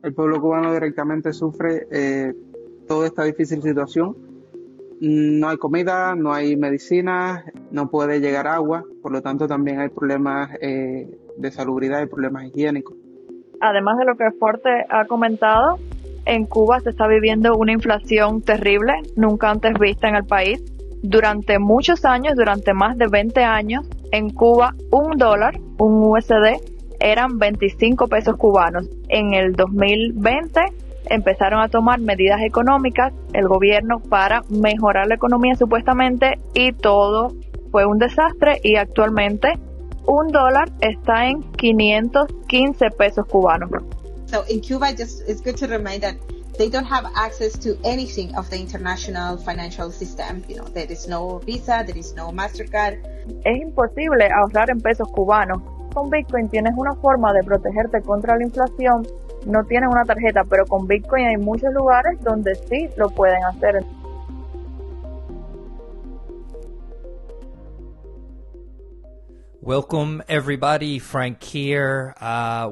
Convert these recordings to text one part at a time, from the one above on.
El pueblo cubano directamente sufre toda esta difícil situación. No hay comida, no hay medicinas, no puede llegar agua, por lo tanto también hay problemas de salubridad y problemas higiénicos. Además de lo que Forte ha comentado, en Cuba se está viviendo una inflación terrible, nunca antes vista en el país. Durante muchos años, durante más de 20 años, en Cuba $1, un USD, eran 25 pesos cubanos. En el 2020 empezaron a tomar medidas económicas el gobierno para mejorar la economía supuestamente, y todo fue un desastre, y actualmente $1 está en 515 pesos cubanos. So in Cuba, it's good to remind that they don't have access to anything of the international financial system. There is no Visa, there is no Mastercard. Es imposible ahorrar en pesos cubanos. Con Bitcoin tienes una forma de protegerte contra la inflación. No tienes una tarjeta, pero con Bitcoin hay muchos lugares donde sí lo pueden hacer. Welcome everybody, Frank here.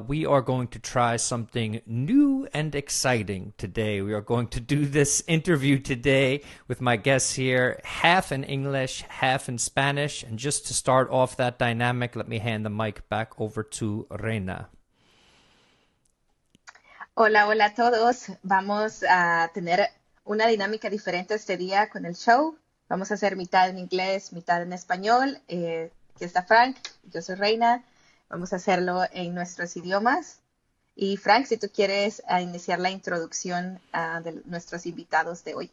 We are going to try something new and exciting today. We are going to do this interview today with my guests here, half in English, half in Spanish. And just to start off that dynamic, let me hand the mic back over to Reina. Hola, hola a todos. Vamos a tener una dinámica diferente este día con el show. Vamos a hacer mitad en inglés, mitad en español. Aquí está Frank, yo soy Reina. Vamos a hacerlo en nuestros idiomas. Y Frank, si tú quieres iniciar la introducción de nuestros invitados de hoy.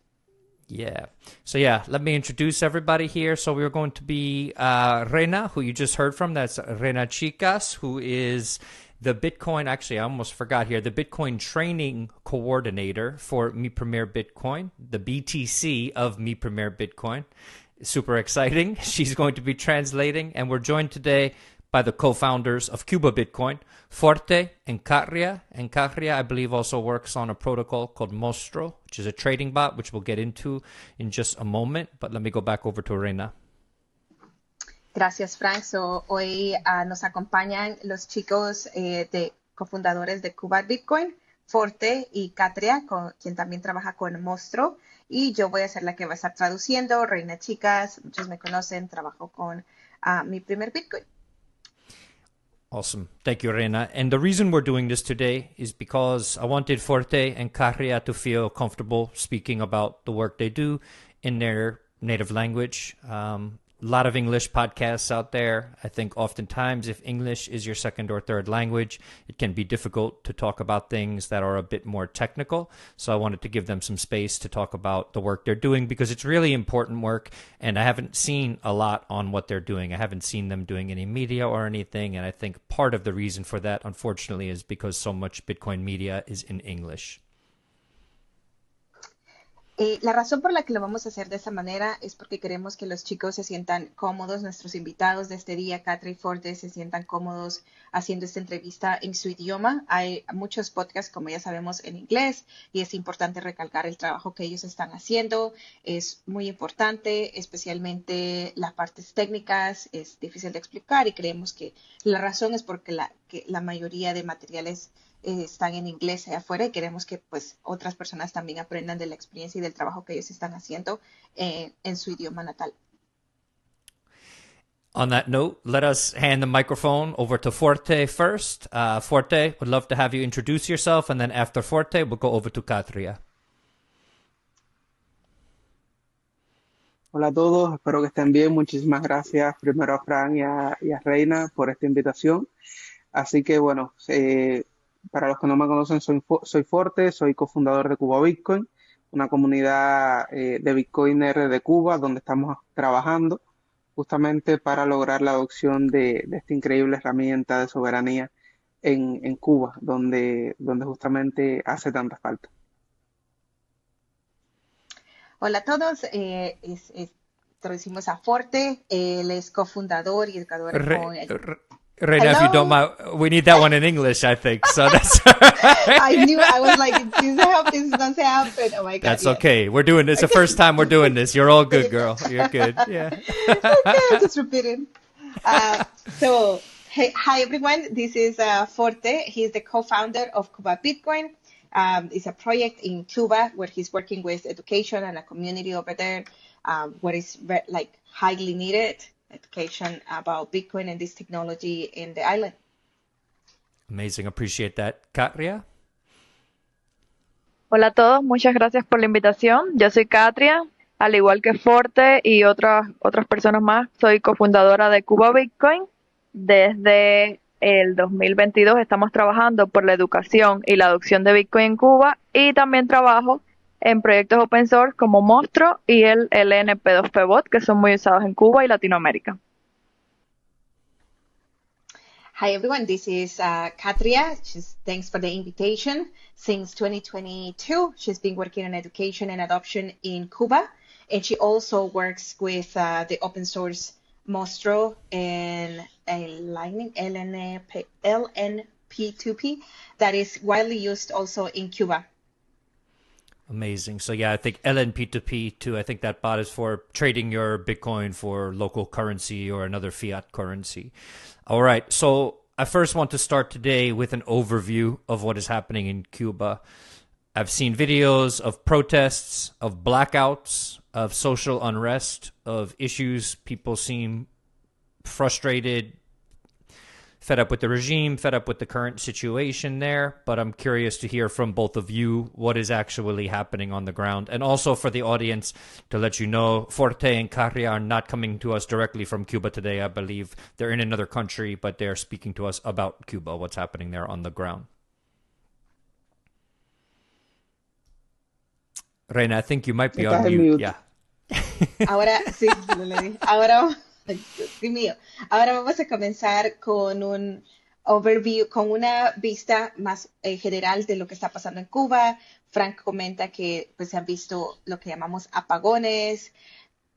Yeah. So let me introduce everybody here. So we're going to be Reina, who you just heard from. That's Reina Chicas, who is the Bitcoin, actually I almost forgot here, the Bitcoin training coordinator for Mi Premier Bitcoin, the BTC of Mi Premier Bitcoin. Super exciting. She's going to be translating, and we're joined today by the co-founders of Cuba Bitcoin, Forte and Katria. And Katria, I believe, also works on a protocol called Mostro, which is a trading bot, which we'll get into in just a moment. But let me go back over to Reina. Gracias, Frank. Hoy nos acompañan los chicos cofundadores de Cuba Bitcoin, Forte y Katria, quien también trabaja con Mostro. Y yo voy a ser la que va a estar traduciendo. Reina Chicas, muchos me conocen, trabajo con Mi Primer Bitcoin. Awesome. Thank you, Reina. And the reason we're doing this today is because I wanted Forte and Katria to feel comfortable speaking about the work they do in their native language. A lot of English podcasts out there. I think oftentimes if English is your second or third language, it can be difficult to talk about things that are a bit more technical. So I wanted to give them some space to talk about the work they're doing, because it's really important work, and I haven't seen a lot on what they're doing. I haven't seen them doing any media or anything, and I think part of the reason for that, unfortunately, is because so much Bitcoin media is in English. La razón por la que lo vamos a hacer de esta manera es porque queremos que los chicos se sientan cómodos, nuestros invitados de este día, Katria y Forte, se sientan cómodos haciendo esta entrevista en su idioma. Hay muchos podcasts, como ya sabemos, en inglés, y es importante recalcar el trabajo que ellos están haciendo. Es muy importante, especialmente las partes técnicas, es difícil de explicar, y creemos que la razón es porque la mayoría de materiales están en inglés allá afuera, y queremos que pues otras personas también aprendan de la experiencia y del trabajo que ellos están haciendo en su idioma natal. On that note, let us hand the microphone over to Forte first. Forte, would love to have you introduce yourself, and then after Forte, we'll go over to Katria. Hola a todos, espero que estén bien. Muchísimas gracias primero a Fran y a Reina por esta invitación. Así que bueno, para los que no me conocen, soy Forte, soy cofundador de Cuba Bitcoin, una comunidad de bitcoiners de Cuba, donde estamos trabajando justamente para lograr la adopción de esta increíble herramienta de soberanía en Cuba, donde justamente hace tanta falta. Hola a todos, traducimos a Forte, él es cofundador y educador Reina, if you don't mind, we need that one in English, I think. So that's all right. I was like, this doesn't happen. Oh my God. That's okay. We're doing this. It's the first time we're doing this. You're all good, girl. You're good. Yeah. Okay, just repeating. So Hey, hi everyone, this is Forte. He's the co-founder of Cuba Bitcoin. It's a project in Cuba where he's working with education and a community over there where it's like highly needed education about Bitcoin and this technology in the island. Amazing. Appreciate that. Katria? Hola a todos, muchas gracias por la invitación. Yo soy Katria, al igual que Forte y otras personas más, soy cofundadora de Cuba Bitcoin. Desde el 2022 estamos trabajando por la educación y la adopción de Bitcoin en Cuba y también trabajo en proyectos open source como Monstro y el LNP2P Bot, que son muy usados en Cuba y Latinoamérica. Hi everyone, this is Katria. Thanks for the invitation. Since 2022, she's been working on education and adoption in Cuba, and she also works with the open source Monstro and Lightning LNP2P that is widely used also in Cuba. Amazing. So yeah, I think LNP2P too. I think that bot is for trading your Bitcoin for local currency or another fiat currency. All right. So I first want to start today with an overview of what is happening in Cuba. I've seen videos of protests, of blackouts, of social unrest, of issues. People seem frustrated, fed up with the regime, fed up with the current situation there. But I'm curious to hear from both of you what is actually happening on the ground. And also for the audience to let you know, Forte and Carria are not coming to us directly from Cuba today. I believe they're in another country, but they're speaking to us about Cuba, what's happening there on the ground. Reina, I think you might be on mute. Yeah. Ahora, sí, ahora, Dios mío. Ahora vamos a comenzar con un overview, con una vista más general de lo que está pasando en Cuba. Frank comenta que pues, se han visto lo que llamamos apagones,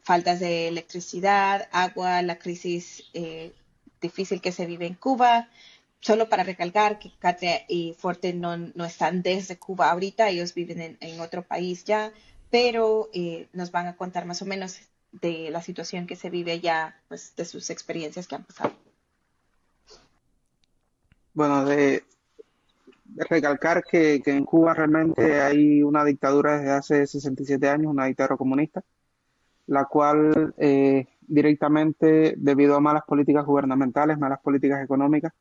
faltas de electricidad, agua, la crisis difícil que se vive en Cuba. Solo para recalcar que Katria y Forte no están desde Cuba ahorita, ellos viven en otro país ya, pero nos van a contar más o menos de la situación que se vive allá, pues de sus experiencias que han pasado. Bueno, de recalcar que en Cuba realmente hay una dictadura desde hace 67 años, una dictadura comunista, la cual directamente, debido a malas políticas gubernamentales, malas políticas económicas,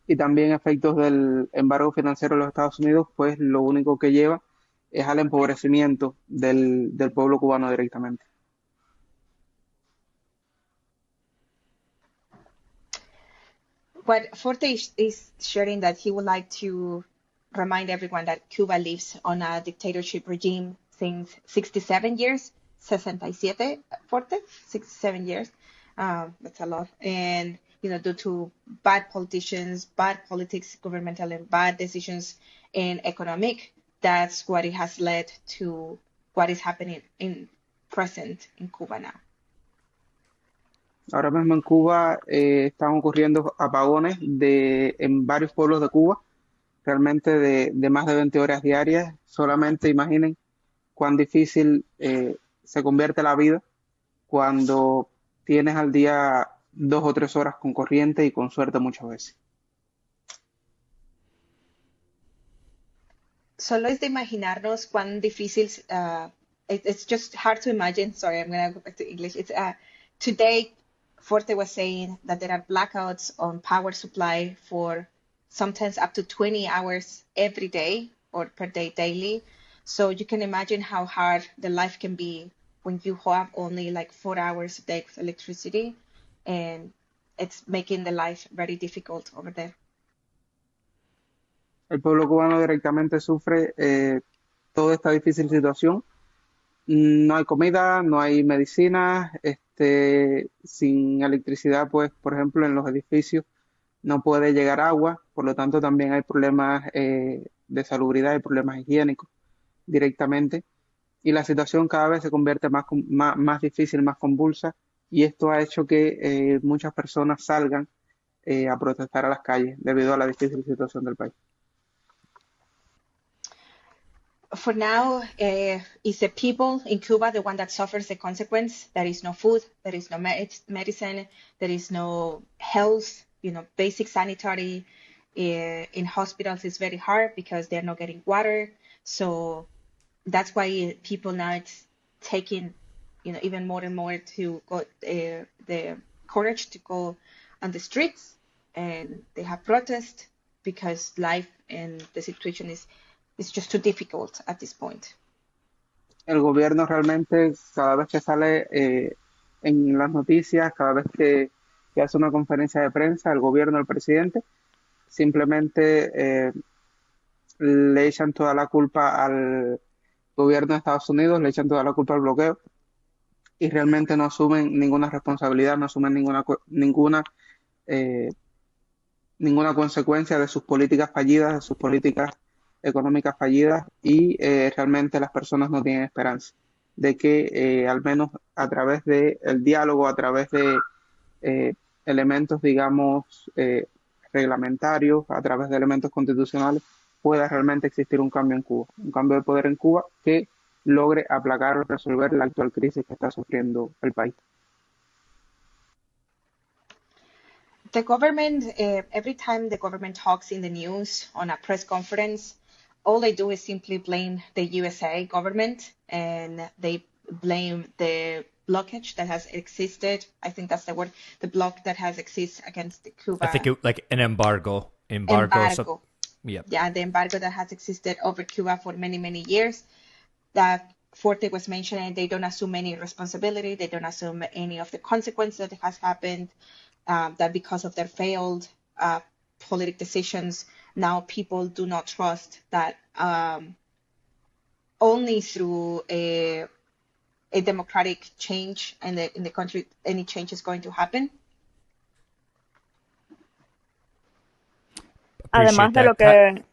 y también efectos del embargo financiero de los Estados Unidos, pues lo único que lleva es al empobrecimiento del pueblo cubano directamente. What Forte is sharing that he would like to remind everyone that Cuba lives on a dictatorship regime since 67 years, 67, Forte, 67 years. That's a lot. And due to bad politicians, bad politics, governmental and bad decisions in economic, that's what it has led to what is happening in present in Cuba now. Ahora mismo en Cuba están ocurriendo apagones en varios pueblos de Cuba, realmente de más de 20 horas diarias. Solamente imaginen cuán difícil se convierte la vida cuando tienes al día 2 o 3 horas con corriente y con suerte muchas veces. Solo es de imaginarnos cuán difícil, it's just hard to imagine, sorry, I'm going to go back to English. It's today, Forte was saying that there are blackouts on power supply for sometimes up to 20 hours every day or per day daily. So you can imagine how hard the life can be when you have only like 4 hours a day with electricity, and it's making the life very difficult over there. El pueblo cubano directamente sufre toda esta difícil situación. No hay comida, no hay medicinas, sin electricidad, pues, por ejemplo, en los edificios no puede llegar agua, por lo tanto también hay problemas de salubridad y problemas higiénicos directamente. Y la situación cada vez se convierte más difícil, más convulsa, y esto ha hecho que muchas personas salgan a protestar a las calles debido a la difícil situación del país. For now, it's the people in Cuba, the one that suffers the consequence. There is no food, there is no medicine, there is no health basic sanitary in hospitals is very hard because they're not getting water. So that's why people now it's taking, even more and more to go the courage to go on the streets, and they have protest because life and the situation is just too difficult at this point. El gobierno realmente, cada vez que sale en las noticias, cada vez que hace una conferencia de prensa, el gobierno, el presidente, simplemente le echan toda la culpa al gobierno de Estados Unidos, le echan toda la culpa al bloqueo y realmente no asumen ninguna responsabilidad, no asumen ninguna consecuencia de sus políticas fallidas, de sus políticas económicas fallidas y realmente las personas no tienen esperanza de que al menos a través del diálogo, a través de elementos, digamos, reglamentarios, a través de elementos constitucionales, pueda realmente existir un cambio en Cuba, un cambio de poder en Cuba que logre aplacar o resolver la actual crisis que está sufriendo el país. The government, every time the government talks in the news on a press conference, all they do is simply blame the USA government, and they blame the blockage that has existed. I think that's the word, the block that has existed against Cuba. I think like an embargo. Embargo. Yeah. Yeah, the embargo that has existed over Cuba for many, many years. That Forte was mentioning, they don't assume any responsibility. They don't assume any of the consequences that has happened. That because of their failed political decisions, now people do not trust that only through a democratic change in the country any change is going to happen. Además de lo que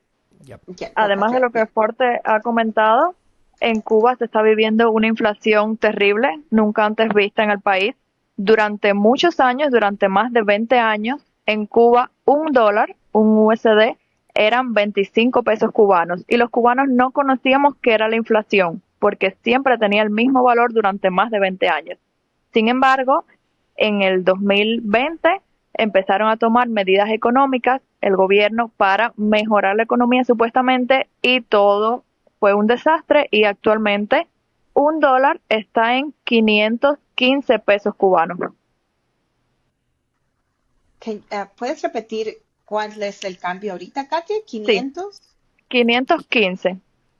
Además de lo que Forte ha comentado, en Cuba se está viviendo una inflación terrible, nunca antes vista en el país. Durante muchos años, durante más de 20 años, en Cuba $1, un USD, eran 25 pesos cubanos. Y los cubanos no conocíamos qué era la inflación, porque siempre tenía el mismo valor durante más de 20 años. Sin embargo, en el 2020 empezaron a tomar medidas económicas, el gobierno, para mejorar la economía supuestamente, y todo fue un desastre, y actualmente $1 está en 515 pesos cubanos. ¿Puedes repetir cuál es el cambio ahorita, Katia? ¿500? Sí, 515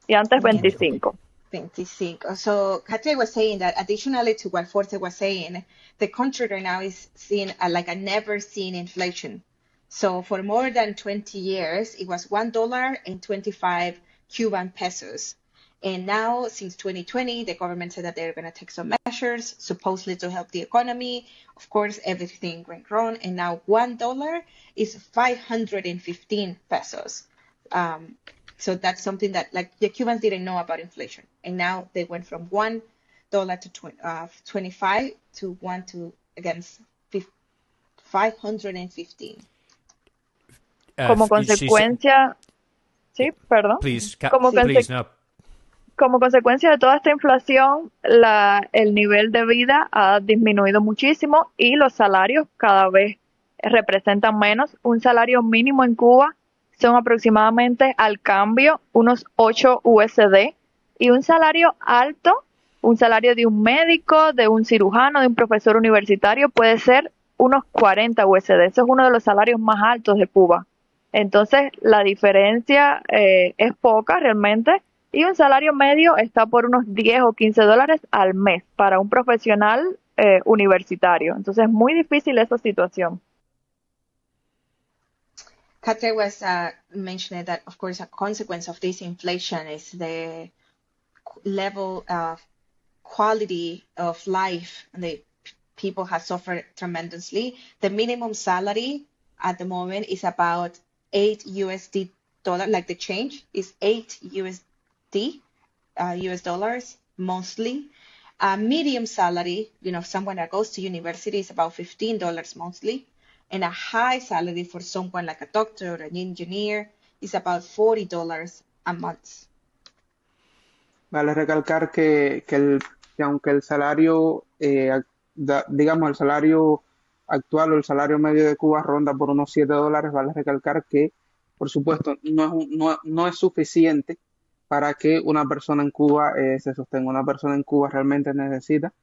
y antes 25. 25. So Katia was saying that additionally to what Forte was saying, the country right now is seeing like a never seen inflation. So for more than 20 years, it was $1.25 Cuban pesos. And now, since 2020, the government said that they're going to take some measures, supposedly to help the economy. Of course, everything went wrong. And now $1 is 515 pesos. So that's something that, like, the Cubans didn't know about inflation. And now they went from $1 to 25 to 1 to, against 515. Como consecuencia... Sí, perdón. Please, please, no. Como consecuencia de toda esta inflación, el nivel de vida ha disminuido muchísimo y los salarios cada vez representan menos. Un salario mínimo en Cuba son aproximadamente al cambio unos 8 USD, y un salario alto, un salario de un médico, de un cirujano, de un profesor universitario, puede ser unos 40 USD. Eso es uno de los salarios más altos de Cuba. Entonces, la diferencia es poca realmente, y un salario medio está por unos 10 o 15 dólares al mes para un profesional universitario. Entonces, es muy difícil esa situación. Katya was mentioning that, of course, a consequence of this inflation is the level of quality of life, and the people have suffered tremendously. The minimum salary at the moment is about $8 like the change is $8 US dollars monthly. Medium salary, someone that goes to university is about $15 monthly. And a high salary for someone like a doctor or an engineer is about $40 a month. Vale recalcar que aunque el salario, digamos, el salario actual o el salario medio de Cuba ronda por unos $7. Vale recalcar que, por supuesto, no es suficiente para que una persona en Cuba se sostenga. Una persona en Cuba realmente necesita,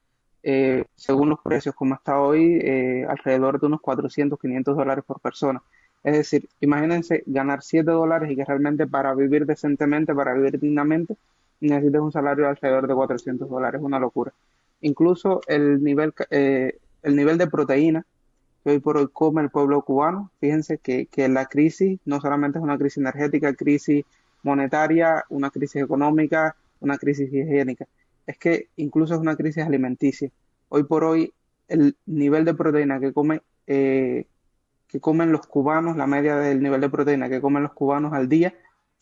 según los precios como está hoy, alrededor de unos $400, $500 por persona. Es decir, imagínense ganar $7 y que realmente para vivir decentemente, para vivir dignamente, necesites un salario de alrededor de $400. Una locura. Incluso el nivel de proteína que hoy por hoy come el pueblo cubano, fíjense que la crisis no solamente es una crisis energética, crisis monetaria, una crisis económica, una crisis higiénica, es que incluso es una crisis alimenticia. Hoy por hoy el nivel de proteína que comen los cubanos, la media del nivel de proteína que comen los cubanos al día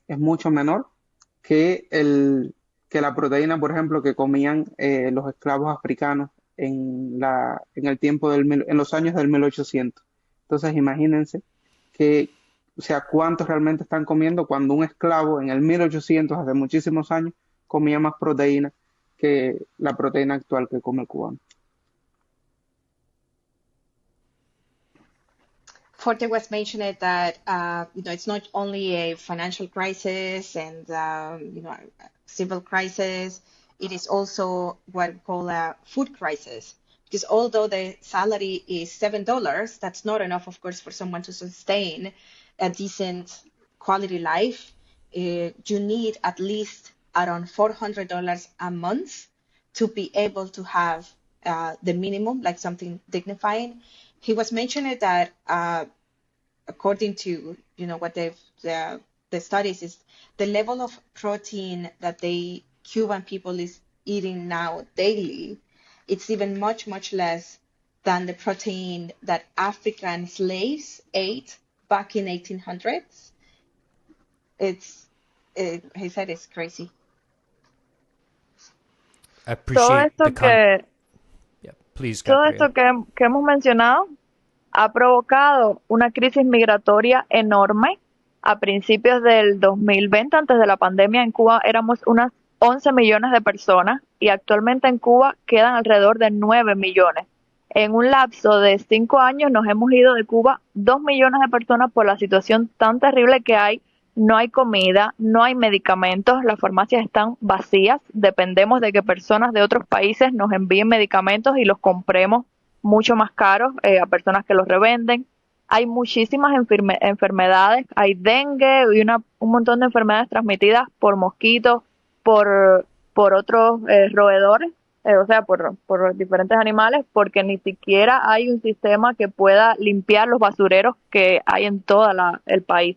es mucho menor que que la proteína, por ejemplo, que comían los esclavos africanos en el tiempo en los años del 1800. Entonces, imagínense que, o sea, cuántos realmente están comiendo cuando un esclavo en el 1800, hace muchísimos años, comía más proteína que la proteína actual que come el cubano. Forte was mentioned that it's not only a financial crisis and a civil crisis. It is also what we call a food crisis. Because although the salary is $7, that's not enough, of course, for someone to sustain a decent quality life. You need at least around $400 a month to be able to have the minimum, like something dignifying. He was mentioning that according to what the studies is the level of protein that the Cuban people is eating now daily, it's even much less than the protein that African slaves ate back in 1800s. He said it's crazy. I Todo appreciate esto the con. que, Yeah, please, todo Gabriel. esto que hemos mencionado ha provocado una crisis migratoria enorme. A principios del 2020, antes de la pandemia, en Cuba éramos unas 11 millones de personas y actualmente en Cuba quedan alrededor de 9 millones. En un lapso de 5 años nos hemos ido de Cuba 2 millones de personas por la situación tan terrible que hay. No hay comida, no hay medicamentos, las farmacias están vacías. Dependemos de que personas de otros países nos envíen medicamentos y los compremos mucho más caros a personas que los revenden. Hay muchísimas enfermedades, hay dengue y un montón de enfermedades transmitidas por mosquitos, por otros roedores, o sea, por diferentes animales, porque ni siquiera hay un sistema que pueda limpiar los basureros que hay en todo el país.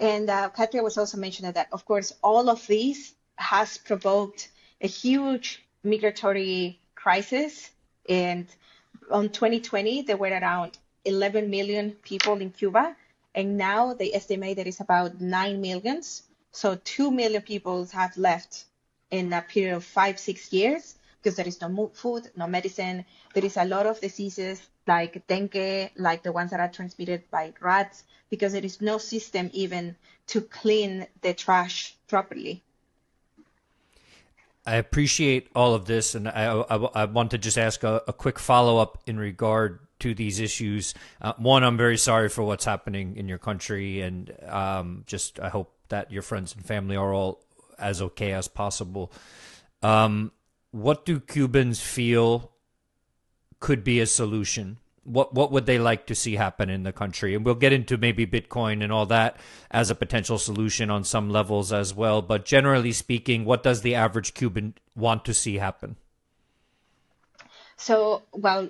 And Katria was also mentioning that, of course, all of these has provoked a huge migratory crisis. And on 2020, there were around 11 million people in Cuba. And now they estimate that it's about 9 millions. So 2 million people have left in a period of 5-6 years because there is no food, no medicine. There is a lot of diseases like dengue, like the ones that are transmitted by rats, because there is no system even to clean the trash properly. I appreciate all of this, and I want to just ask a quick follow-up in regard to these issues. One, I'm very sorry for what's happening in your country, and I hope that your friends and family are all as okay as possible. What do Cubans feel could be a solution? What would they like to see happen in the country? And we'll get into maybe Bitcoin and all that as a potential solution on some levels as well. But generally speaking, what does the average Cuban want to see happen? So, well,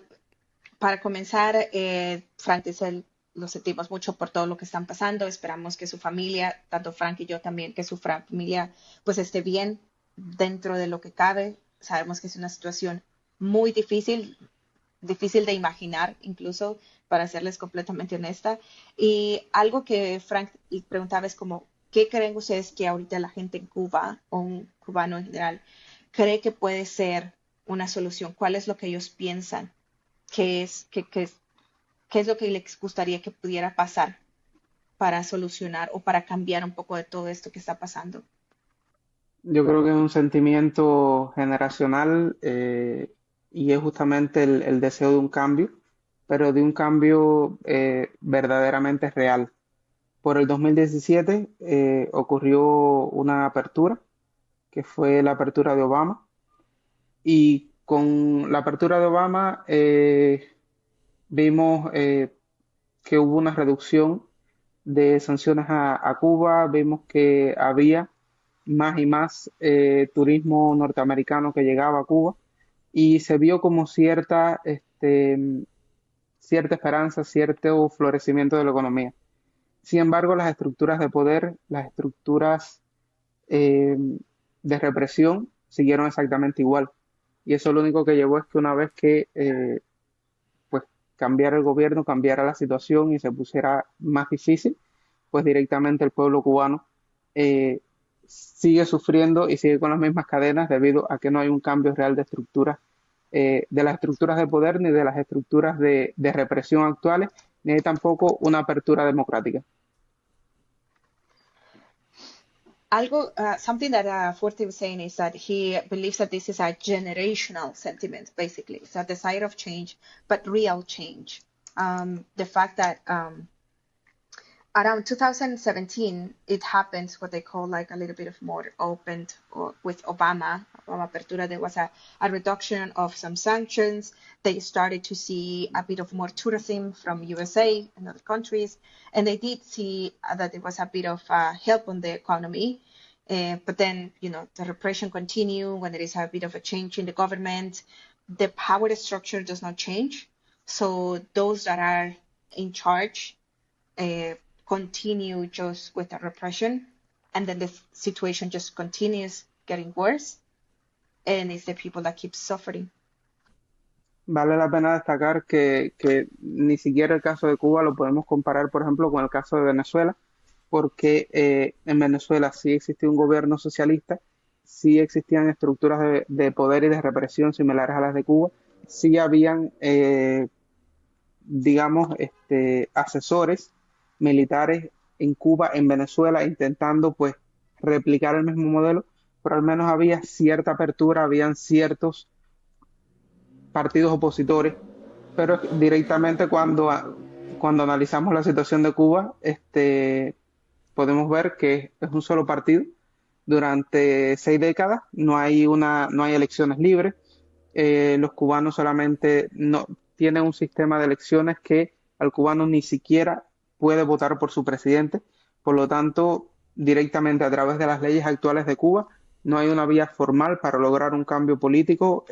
para comenzar, Frank dice, lo sentimos mucho por todo lo que están pasando. Esperamos que su familia, tanto Frank y yo también, que su familia pues esté bien dentro de lo que cabe. Sabemos que es una situación muy difícil de imaginar, incluso para serles completamente honesta. Y algo que Frank preguntaba es como, ¿qué creen ustedes que ahorita la gente en Cuba, o un cubano en general, cree que puede ser una solución? ¿Cuál es lo que ellos piensan? ¿Qué es lo que les gustaría que pudiera pasar para solucionar o para cambiar un poco de todo esto que está pasando? Yo creo que es un sentimiento generacional y es justamente el deseo de un cambio, pero de un cambio verdaderamente real. Por el 2017 ocurrió una apertura, que fue la apertura de Obama, y con la apertura de Obama vimos que hubo una reducción de sanciones a Cuba, vimos que había más y más turismo norteamericano que llegaba a Cuba y se vio como cierta esperanza, cierto florecimiento de la economía. Sin embargo, las estructuras de poder, las estructuras eh, de represión siguieron exactamente igual. Y eso lo único que llevó es que una vez que pues cambiara el gobierno, cambiara la situación y se pusiera más difícil, pues directamente el pueblo cubano eh, sigue sufriendo y sigue con las mismas cadenas debido a que no hay un cambio real de estructuras, de las estructuras de poder ni de las estructuras de represión actuales, ni hay tampoco una apertura democrática. Something that Forte was saying is that he believes that this is a generational sentiment, basically. It's a desire of change, but real change. The fact that around 2017, it happened what they call like a little bit of more open or with Obama Apertura. There was a reduction of some sanctions. They started to see a bit of more tourism from USA and other countries. And they did see that there was a bit of help on the economy. But then, the repression continue when there is a bit of a change in the government. The power structure does not change. So those that are in charge continue just with the repression, and then the situation just continues getting worse, and it's the people that keep suffering. Vale la pena destacar que ni siquiera el caso de Cuba lo podemos comparar, por ejemplo, con el caso de Venezuela, porque en Venezuela sí existía un gobierno socialista, sí existían estructuras de poder y de represión similares a las de Cuba, sí habían, digamos, asesores militares en Cuba, en Venezuela, intentando pues replicar el mismo modelo, pero al menos había cierta apertura, habían ciertos partidos opositores, pero directamente cuando analizamos la situación de Cuba, podemos ver que es un solo partido. Durante 6 décadas no hay elecciones libres. Los cubanos solamente no tienen un sistema de elecciones que al cubano ni siquiera puede votar por su presidente. Por lo tanto, directamente a través de las leyes actuales de Cuba, no hay una vía formal para lograr un cambio político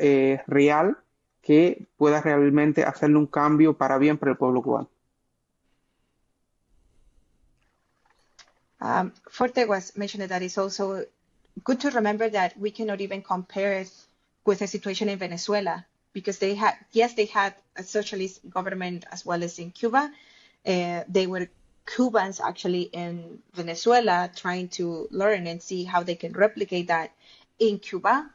real que pueda realmente hacerle un cambio para bien para el pueblo cubano. Forte was mentioning that it's also good to remember that we cannot even compare it with the situation in Venezuela, because they had a socialist government as well as in Cuba. They were Cubans actually in Venezuela trying to learn and see how they can replicate that in Cuba.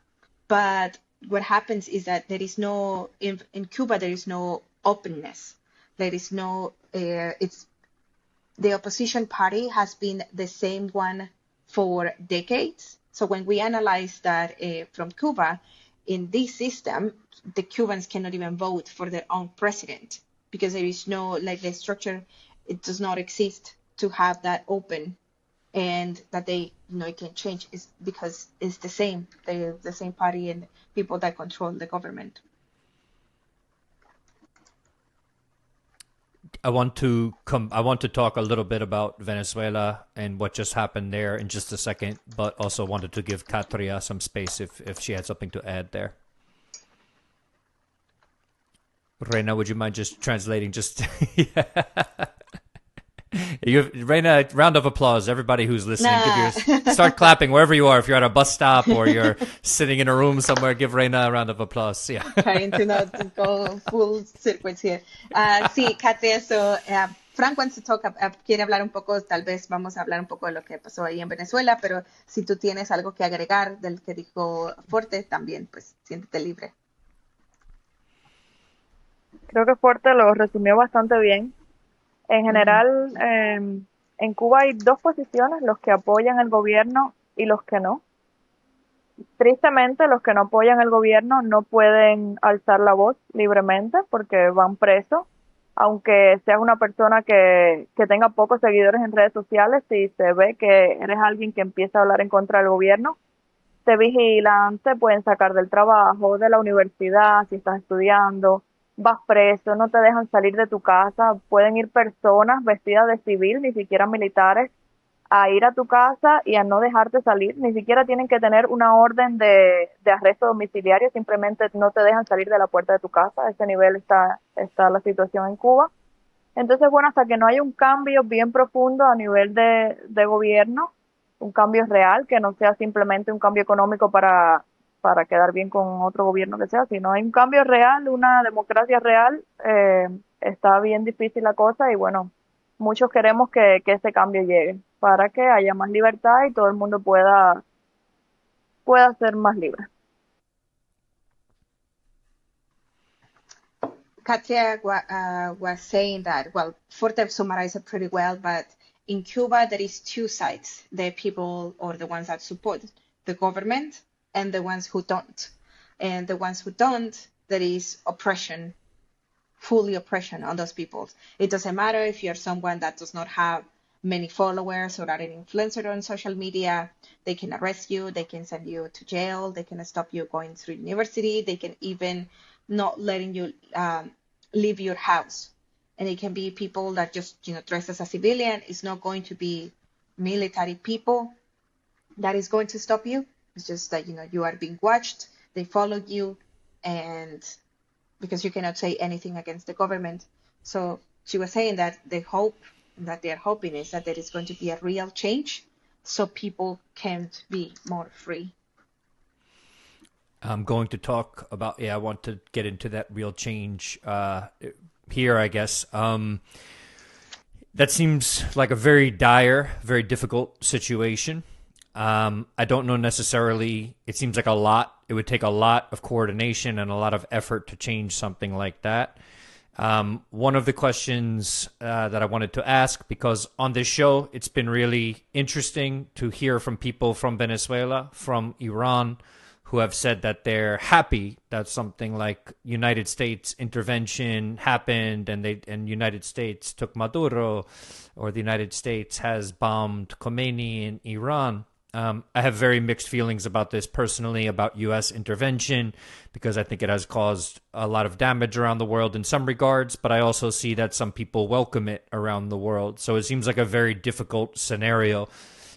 But what happens is that in Cuba there is no openness. There is no the opposition party has been the same one for decades. So when we analyze that from Cuba, in this system, the Cubans cannot even vote for their own president, because there is no, like, the structure, it does not exist to have that open, and that it can change is because it's the same party and people that control the government. I want to talk a little bit about Venezuela and what just happened there in just a second, but also wanted to give Katria some space if she had something to add there. Reina, would you mind just translating? Reina, round of applause. Everybody who's listening, start clapping wherever you are. If you're at a bus stop or you're sitting in a room somewhere, give Reina a round of applause. Yeah. Trying to not go full circuits here. Sí, Katria, so Frank wants to talk, quiere hablar un poco, tal vez vamos a hablar un poco de lo que pasó ahí en Venezuela, pero si tú tienes algo que agregar del que dijo Forte, también, pues, siéntete libre. Creo que Forte lo resumió bastante bien. En general, en Cuba hay dos posiciones, los que apoyan el gobierno y los que no. Tristemente, los que no apoyan el gobierno no pueden alzar la voz libremente porque van presos. Aunque seas una persona que tenga pocos seguidores en redes sociales, si se ve que eres alguien que empieza a hablar en contra del gobierno, te vigilan, te pueden sacar del trabajo, de la universidad, si estás estudiando, vas preso, no te dejan salir de tu casa, pueden ir personas vestidas de civil, ni siquiera militares, a ir a tu casa y a no dejarte salir, ni siquiera tienen que tener una orden de arresto domiciliario, simplemente no te dejan salir de la puerta de tu casa, a ese nivel está la situación en Cuba. Entonces, bueno, hasta que no haya un cambio bien profundo a nivel de gobierno, un cambio real, que no sea simplemente un cambio económico para quedar bien con otro gobierno que sea, sino hay un cambio real, una democracia real, está bien difícil la cosa y bueno, muchos queremos que ese cambio llegue para que haya más libertad y todo el mundo pueda ser más libre. Katria was saying that, well, Forte summarized it pretty well, but in Cuba, there is two sides, the people or the ones that support the government and the ones who don't. And the ones who don't, there is oppression, fully oppression on those people. It doesn't matter if you're someone that does not have many followers or are an influencer on social media, they can arrest you, they can send you to jail, they can stop you going through university, they can even not letting you leave your house. And it can be people that just, dress as a civilian. It's not going to be military people that is going to stop you. It's just that, you are being watched, they follow you, and because you cannot say anything against the government. So she was saying that the hope that they're hoping is that there is going to be a real change so people can be more free. I'm going to talk about, I want to get into that real change here, I guess. That seems like a very dire, very difficult situation. I don't know necessarily, it seems like it would take a lot of coordination and a lot of effort to change something like that. One of the questions that I wanted to ask, because on this show, it's been really interesting to hear from people from Venezuela, from Iran, who have said that they're happy that something like United States intervention happened and United States took Maduro, or the United States has bombed Khomeini in Iran. I have very mixed feelings about this personally, about U.S. intervention, because I think it has caused a lot of damage around the world in some regards, but I also see that some people welcome it around the world. So it seems like a very difficult scenario.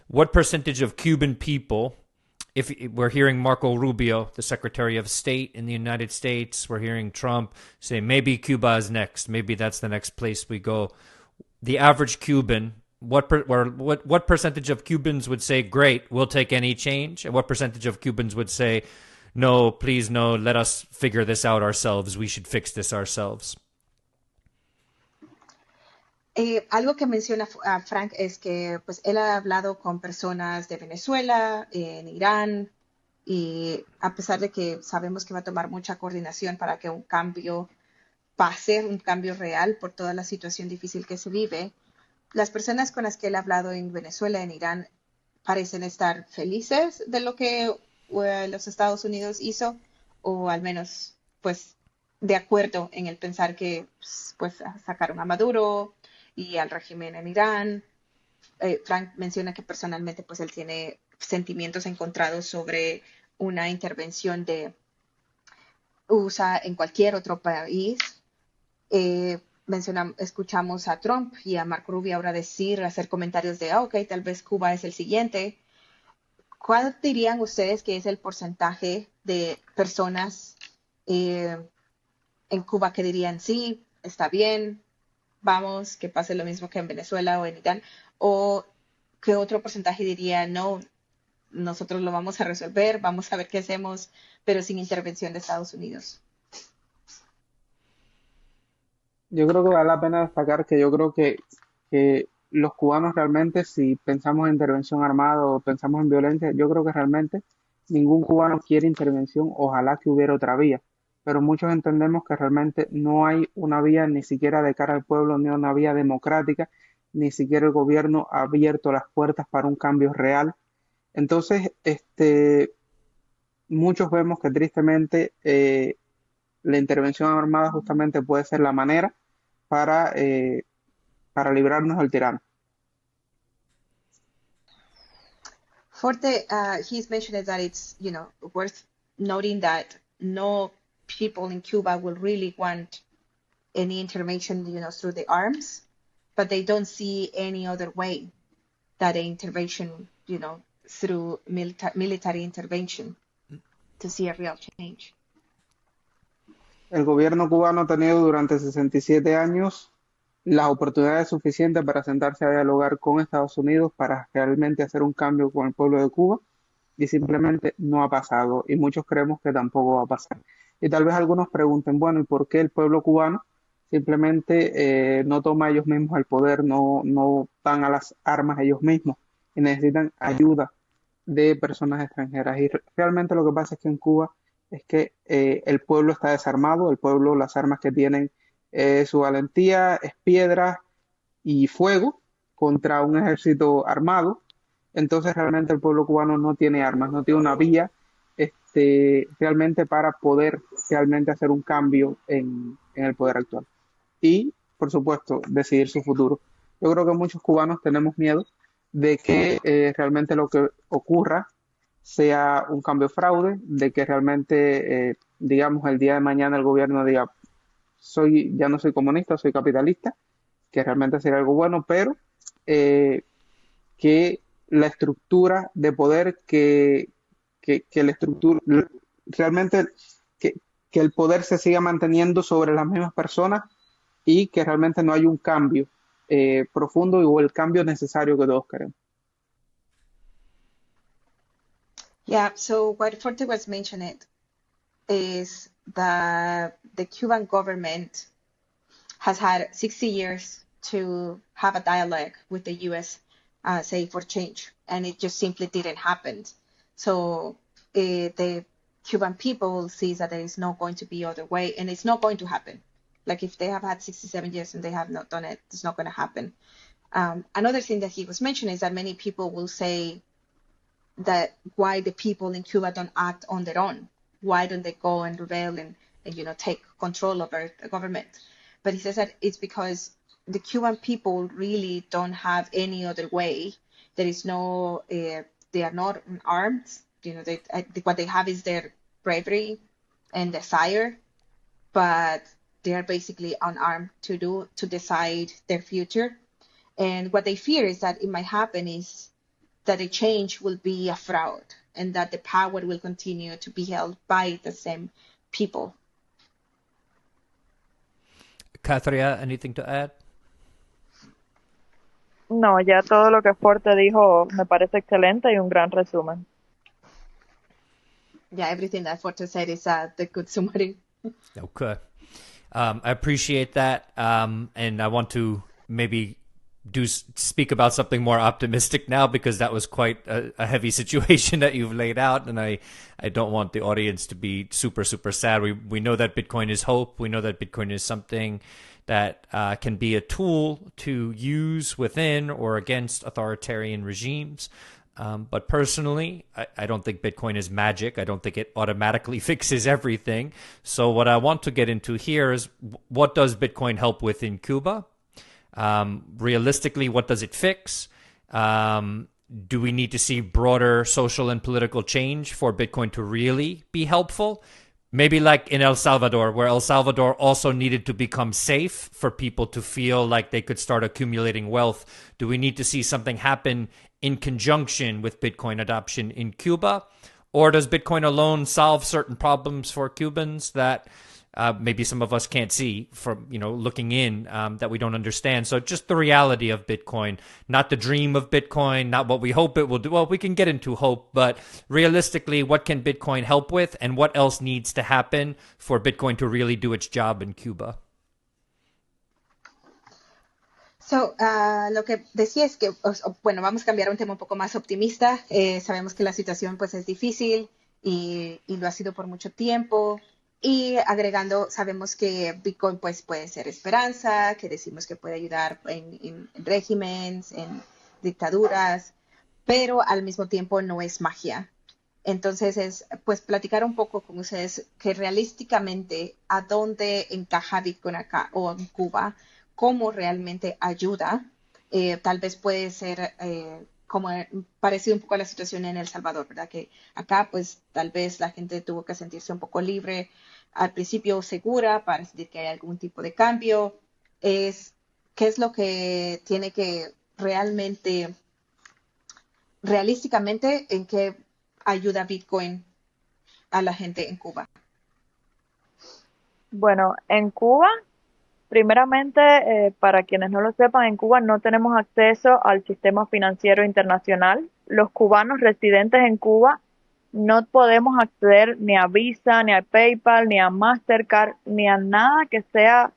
What percentage of Cuban people, if we're hearing Marco Rubio, the Secretary of State in the United States, we're hearing Trump say maybe Cuba is next, maybe that's the next place we go. The average Cuban, what percentage of Cubans would say, great, we'll take any change? And what percentage of Cubans would say, no, please, no, let us figure this out ourselves, we should fix this ourselves? Algo que menciona Frank es que pues él ha hablado con personas de Venezuela, en Irán, y a pesar de que sabemos que va a tomar mucha coordinación para que un cambio pase, un cambio real por toda la situación difícil que se vive, las personas con las que él ha hablado en Venezuela, en Irán, parecen estar felices de lo que los Estados Unidos hizo, o al menos pues de acuerdo en el pensar que pues sacaron a Maduro y al régimen en Irán. Frank menciona que personalmente pues él tiene sentimientos encontrados sobre una intervención de USA en cualquier otro país. Escuchamos a Trump y a Marco Rubio ahora hacer comentarios de, ok, tal vez Cuba es el siguiente. ¿Cuál dirían ustedes que es el porcentaje de personas en Cuba que dirían, sí, está bien, vamos, que pase lo mismo que en Venezuela o en Irán? ¿O qué otro porcentaje diría, no, nosotros lo vamos a resolver, vamos a ver qué hacemos, pero sin intervención de Estados Unidos? Yo creo que vale la pena destacar que yo creo que los cubanos realmente, si pensamos en intervención armada o pensamos en violencia, yo creo que realmente ningún cubano quiere intervención, ojalá que hubiera otra vía, pero muchos entendemos que realmente no hay una vía ni siquiera de cara al pueblo, ni una vía democrática, ni siquiera el gobierno ha abierto las puertas para un cambio real. Entonces, muchos vemos que tristemente la intervención armada justamente puede ser la manera para, eh, para librarnos del tirano. Forte, he's mentioned that it's, worth noting that no people in Cuba will really want any intervention, through the arms, but they don't see any other way that an intervention, through military intervention to see a real change. El gobierno cubano ha tenido durante 67 años las oportunidades suficientes para sentarse a dialogar con Estados Unidos para realmente hacer un cambio con el pueblo de Cuba y simplemente no ha pasado y muchos creemos que tampoco va a pasar. Y tal vez algunos pregunten, bueno, ¿y por qué el pueblo cubano simplemente no toma ellos mismos el poder, no van a las armas ellos mismos y necesitan ayuda de personas extranjeras? Y realmente lo que pasa es que en Cuba es que el pueblo está desarmado, el pueblo, las armas que tienen, su valentía es piedra y fuego contra un ejército armado. Entonces realmente el pueblo cubano no tiene armas, no tiene una vía realmente para poder realmente hacer un cambio en el poder actual. Y, por supuesto, decidir su futuro. Yo creo que muchos cubanos tenemos miedo de que realmente lo que ocurra sea un cambio fraude, de que realmente, digamos, el día de mañana el gobierno diga, ya no soy comunista, soy capitalista, que realmente sería algo bueno, pero que la estructura de poder que la estructura realmente que el poder se siga manteniendo sobre las mismas personas y que realmente no hay un cambio profundo o el cambio necesario que todos queremos. Yeah, so what Forte was mentioning is that the Cuban government has had 60 years to have a dialogue with the U.S., say, for change, and it just simply didn't happen. So the Cuban people sees that there is not going to be other way, and it's not going to happen. Like if they have had 67 years and they have not done it, it's not going to happen. Another thing that he was mentioning is that many people will say that why the people in Cuba don't act on their own. Why don't they go and rebel and take control over the government? But he says that it's because the Cuban people really don't have any other way. There is no, they are not armed. What they have is their bravery and desire, but they are basically unarmed to decide their future. And what they fear is that it might happen is that a change will be a fraud and that the power will continue to be held by the same people. Katria, anything to add? No, ya todo lo que Forte dijo me parece excelente y un gran resumen. Yeah, everything that Forte said is the good summary. Okay. I appreciate that. And I want to maybe speak about something more optimistic now, because that was quite a heavy situation that you've laid out, and I don't want the audience to be super sad. We know that Bitcoin is hope. We know that Bitcoin is something that can be a tool to use within or against authoritarian regimes. But personally, I don't think Bitcoin is magic. I don't think it automatically fixes everything. So what I want to get into here is, what does Bitcoin help with in Cuba? Realistically, what does it fix? Do we need to see broader social and political change for Bitcoin to really be helpful? Maybe like in El Salvador, where El Salvador also needed to become safe for people to feel like they could start accumulating wealth. Do we need to see something happen in conjunction with Bitcoin adoption in Cuba? Or does Bitcoin alone solve certain problems for Cubans that maybe some of us can't see from, looking in, that we don't understand? So just the reality of Bitcoin, not the dream of Bitcoin, not what we hope it will do. Well, we can get into hope, but realistically, what can Bitcoin help with, and what else needs to happen for Bitcoin to really do its job in Cuba? So, lo que decía es que, bueno, vamos a cambiar a un tema un poco más optimista. Sabemos que la situación pues es difícil y lo ha sido por mucho tiempo. Y agregando, sabemos que Bitcoin pues puede ser esperanza, que decimos que puede ayudar en regímenes, en dictaduras, pero al mismo tiempo no es magia. Entonces es pues platicar un poco con ustedes que realísticamente a dónde encaja Bitcoin acá o en Cuba, cómo realmente ayuda. Tal vez puede ser como parecido un poco a la situación en El Salvador, ¿verdad? Que acá pues tal vez la gente tuvo que sentirse un poco libre, al principio segura para sentir que hay algún tipo de cambio. Es qué es lo que tiene que realmente realísticamente en qué ayuda Bitcoin a la gente en Cuba. Bueno, en Cuba, primeramente, para quienes no lo sepan, en Cuba no tenemos acceso al sistema financiero internacional. Los cubanos residentes en Cuba no podemos acceder ni a Visa, ni a PayPal, ni a Mastercard, ni a nada que sea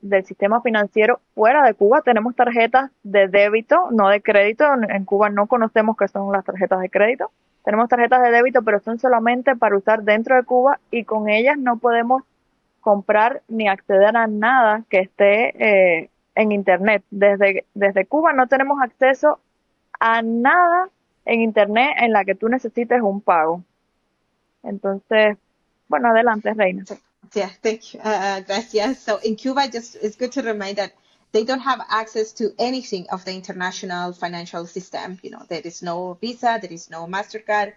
del sistema financiero fuera de Cuba. Tenemos tarjetas de débito, no de crédito. En Cuba no conocemos qué son las tarjetas de crédito. Tenemos tarjetas de débito, pero son solamente para usar dentro de Cuba y con ellas no podemos comprar ni acceder a nada que esté en Internet. Desde Cuba no tenemos acceso a nada en Internet en la que tú necesites un pago. Entonces, bueno, adelante, Reina. Yeah, thank you. Gracias. So in Cuba, just it's good to remind that they don't have access to anything of the international financial system. You know, there is no Visa, there is no MasterCard.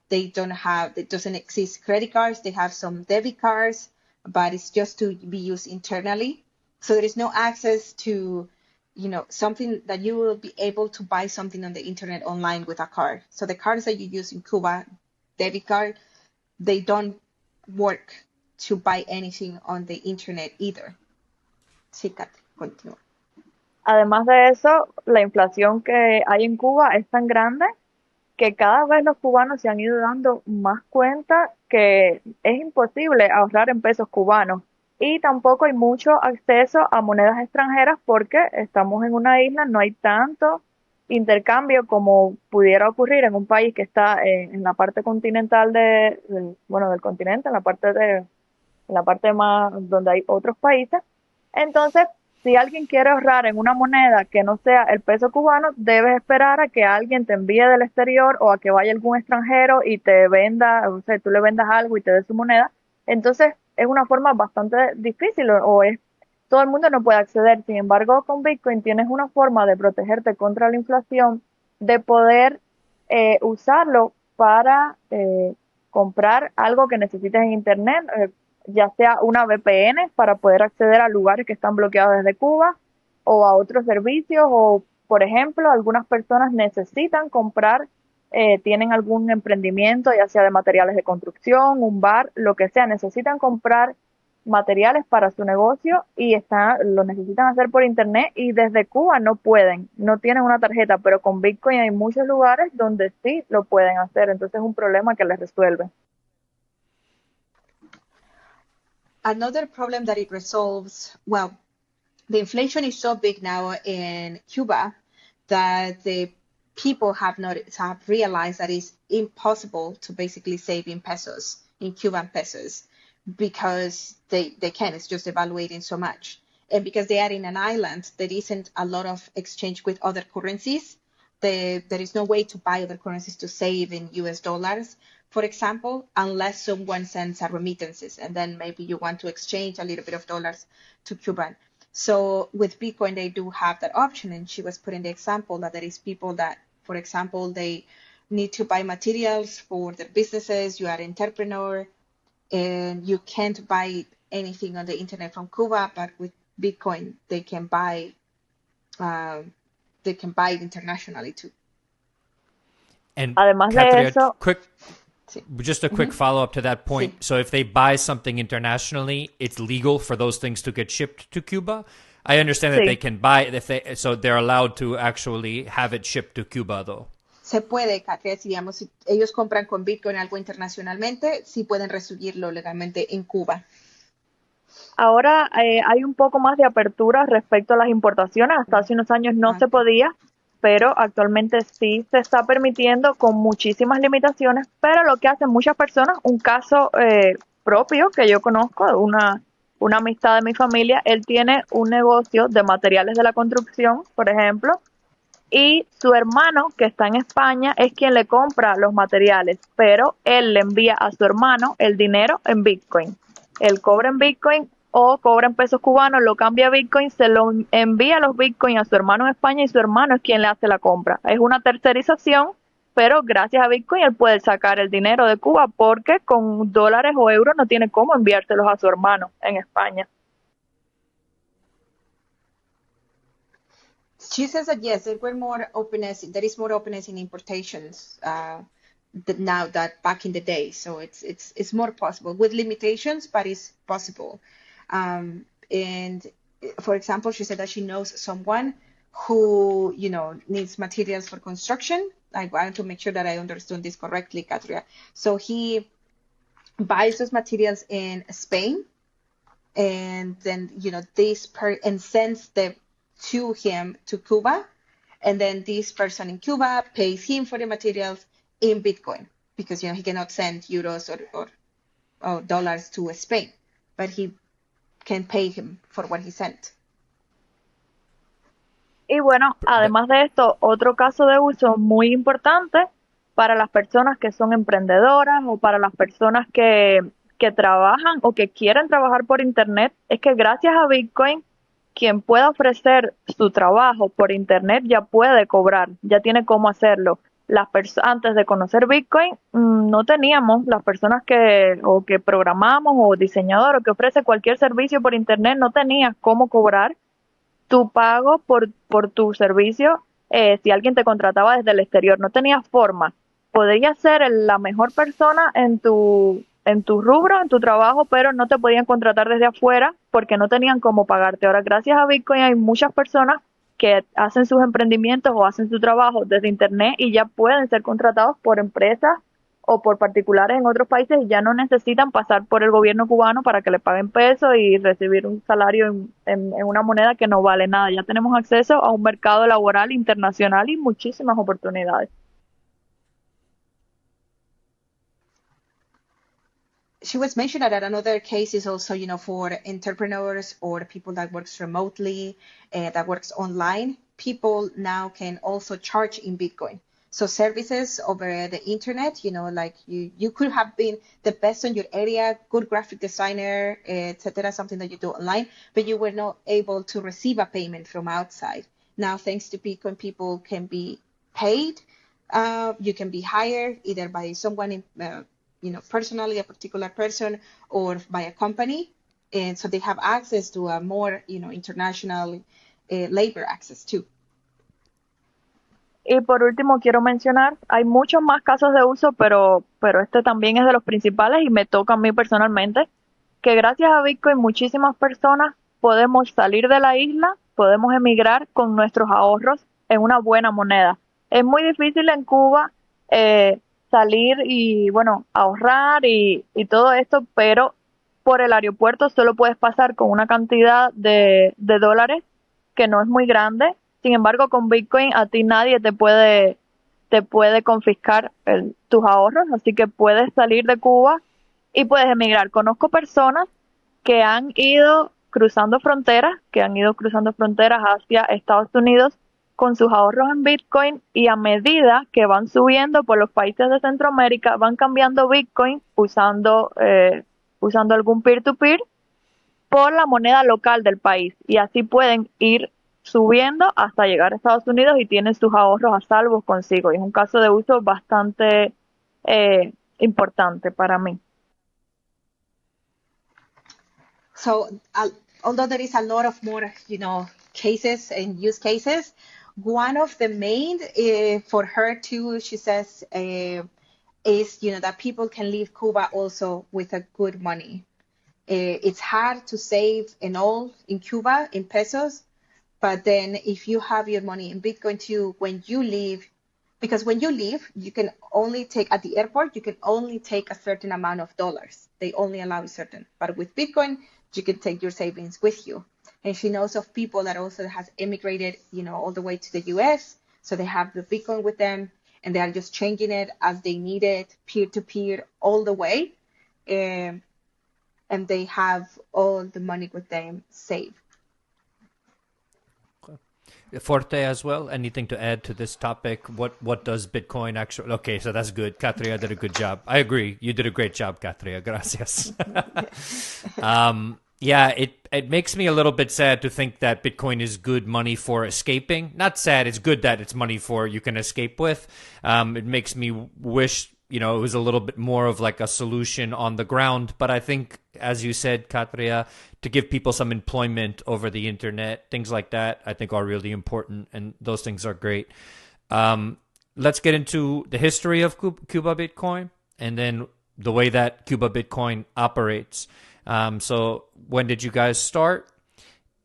They don't have, it doesn't exist credit cards. They have some debit cards, but it's just to be used internally. So there is no access to, you know, something that you will be able to buy something on the internet online with a card. So the cards that you use in Cuba, debit card, they don't work to buy anything on the internet either. Sí, Katy, continúa. Además de eso, la inflación que hay en Cuba es tan grande que cada vez los cubanos se han ido dando más cuenta que es imposible ahorrar en pesos cubanos y tampoco hay mucho acceso a monedas extranjeras porque estamos en una isla, no hay tanto intercambio como pudiera ocurrir en un país que está en la parte continental del continente, en la parte más donde hay otros países. Entonces, si alguien quiere ahorrar en una moneda que no sea el peso cubano, debes esperar a que alguien te envíe del exterior o a que vaya algún extranjero y te venda, o sea, tú le vendas algo y te dé su moneda. Entonces, es una forma bastante difícil todo el mundo no puede acceder. Sin embargo, con Bitcoin tienes una forma de protegerte contra la inflación, de poder usarlo para comprar algo que necesites en Internet, ya sea una VPN para poder acceder a lugares que están bloqueados desde Cuba o a otros servicios o, por ejemplo, algunas personas necesitan comprar, tienen algún emprendimiento, ya sea de materiales de construcción, un bar, lo que sea, necesitan comprar materiales para su negocio y lo necesitan hacer por internet y desde Cuba no pueden, no tienen una tarjeta, pero con Bitcoin hay muchos lugares donde sí lo pueden hacer, entonces es un problema que les resuelve. Another problem that it resolves, well, the inflation is so big now in Cuba that the people have realized that it's impossible to basically save in pesos, in Cuban pesos, because they can, it's just evaluating so much. And because they are in an island, there isn't a lot of exchange with other currencies. There is no way to buy other currencies to save in US dollars, for example, unless someone sends a remittances and then maybe you want to exchange a little bit of dollars to Cuban. So with Bitcoin, they do have that option. And she was putting the example that there is people that, for example, they need to buy materials for their businesses. You are an entrepreneur and you can't buy anything on the internet from Cuba, but with Bitcoin, they can buy it internationally too. And además Katria, de eso, just a quick follow-up to that point. So if they buy something internationally, it's legal for those things to get shipped to Cuba? I understand that they can buy it, so they're allowed to actually have it shipped to Cuba, though. Se puede, Katria, digamos, si ellos compran con Bitcoin algo internacionalmente, sí pueden recibirlo legalmente en Cuba. Ahora hay un poco más de apertura respecto a las importaciones. Hasta hace unos años no se podía, pero actualmente sí se está permitiendo con muchísimas limitaciones, pero lo que hacen muchas personas, un caso propio que yo conozco, una amistad de mi familia, él tiene un negocio de materiales de la construcción, por ejemplo, y su hermano, que está en España, es quien le compra los materiales, pero él le envía a su hermano el dinero en Bitcoin. Él cobra en Bitcoin o cobra en pesos cubanos, lo cambia a Bitcoin, se lo envía los Bitcoin a su hermano en España y su hermano es quien le hace la compra. Es una tercerización, pero gracias a Bitcoin él puede sacar el dinero de Cuba porque con dólares o euros no tiene cómo enviárselos a su hermano en España. She says that yes, there is more openness in importations now that back in the day. So it's more possible with limitations, but it's possible. And for example, she said that she knows someone who needs materials for construction. I want to make sure that I understood this correctly, Katria. So he buys those materials in Spain, and then and sends them to him to Cuba, and then this person in Cuba pays him for the materials in Bitcoin because he cannot send euros or dollars to Spain, but he can pay him for what he sent. Y bueno, además de esto, otro caso de uso muy importante para las personas que son emprendedoras o para las personas que trabajan o que quieren trabajar por Internet es que gracias a Bitcoin, quien pueda ofrecer su trabajo por Internet ya puede cobrar, ya tiene cómo hacerlo. Antes de conocer Bitcoin, no teníamos las personas que programamos o diseñador o que ofrece cualquier servicio por Internet, no tenías cómo cobrar tu pago por tu servicio. Si alguien te contrataba desde el exterior, no tenías forma. Podrías ser la mejor persona en tu rubro, en tu trabajo, pero no te podían contratar desde afuera porque no tenían cómo pagarte. Ahora, gracias a Bitcoin hay muchas personas que hacen sus emprendimientos o hacen su trabajo desde Internet y ya pueden ser contratados por empresas o por particulares en otros países y ya no necesitan pasar por el gobierno cubano para que le paguen pesos y recibir un salario en una moneda que no vale nada. Ya tenemos acceso a un mercado laboral internacional y muchísimas oportunidades. She was mentioning that another case is also, for entrepreneurs or people that works remotely, that works online. People now can also charge in Bitcoin. So services over the internet, like you could have been the best in your area, good graphic designer, etc., something that you do online, but you were not able to receive a payment from outside. Now, thanks to Bitcoin, people can be paid. You can be hired either by someone personally, a particular person, or by a company. And so they have access to a more, international labor access too. Y por último quiero mencionar, hay muchos más casos de uso, pero este también es de los principales y me toca a mí personalmente, que gracias a Bitcoin muchísimas personas podemos salir de la isla, podemos emigrar con nuestros ahorros en una buena moneda. Es muy difícil en Cuba salir y, ahorrar y todo esto, pero por el aeropuerto solo puedes pasar con una cantidad de dólares que no es muy grande. Sin embargo, con Bitcoin a ti nadie te puede confiscar tus ahorros, así que puedes salir de Cuba y puedes emigrar. Conozco personas que han ido cruzando fronteras hacia Estados Unidos con sus ahorros en Bitcoin y a medida que van subiendo por los países de Centroamérica van cambiando Bitcoin usando algún peer-to-peer por la moneda local del país y así pueden ir subiendo hasta llegar a Estados Unidos y tienen sus ahorros a salvo consigo. Y es un caso de uso bastante importante para mí. So, although there is a lot of more, cases and use cases, one of the main for her too, she says, is, that people can leave Cuba also with a good money. It's hard to save and all in Cuba in pesos. But then if you have your money in Bitcoin too, when you leave, because when you leave, you can only take at the airport, you can only take a certain amount of dollars. They only allow you certain. But with Bitcoin, you can take your savings with you. And she knows of people that also has immigrated, all the way to the US. So they have the Bitcoin with them and they are just changing it as they need it, peer-to-peer all the way. And they have all the money with them saved. Forte as well. Anything to add to this topic? What does Bitcoin actually? Okay, so that's good. Katria did a good job. I agree. You did a great job, Katria. Gracias. Yeah, it makes me a little bit sad to think that Bitcoin is good money for escaping. Not sad. It's good that it's money for you can escape with. It makes me wish it was a little bit more of like a solution on the ground. But I think, as you said, Katria, to give people some employment over the internet, things like that, I think are really important, and those things are great. Let's get into the history of Cuba Bitcoin and then the way that Cuba Bitcoin operates. So when did you guys start?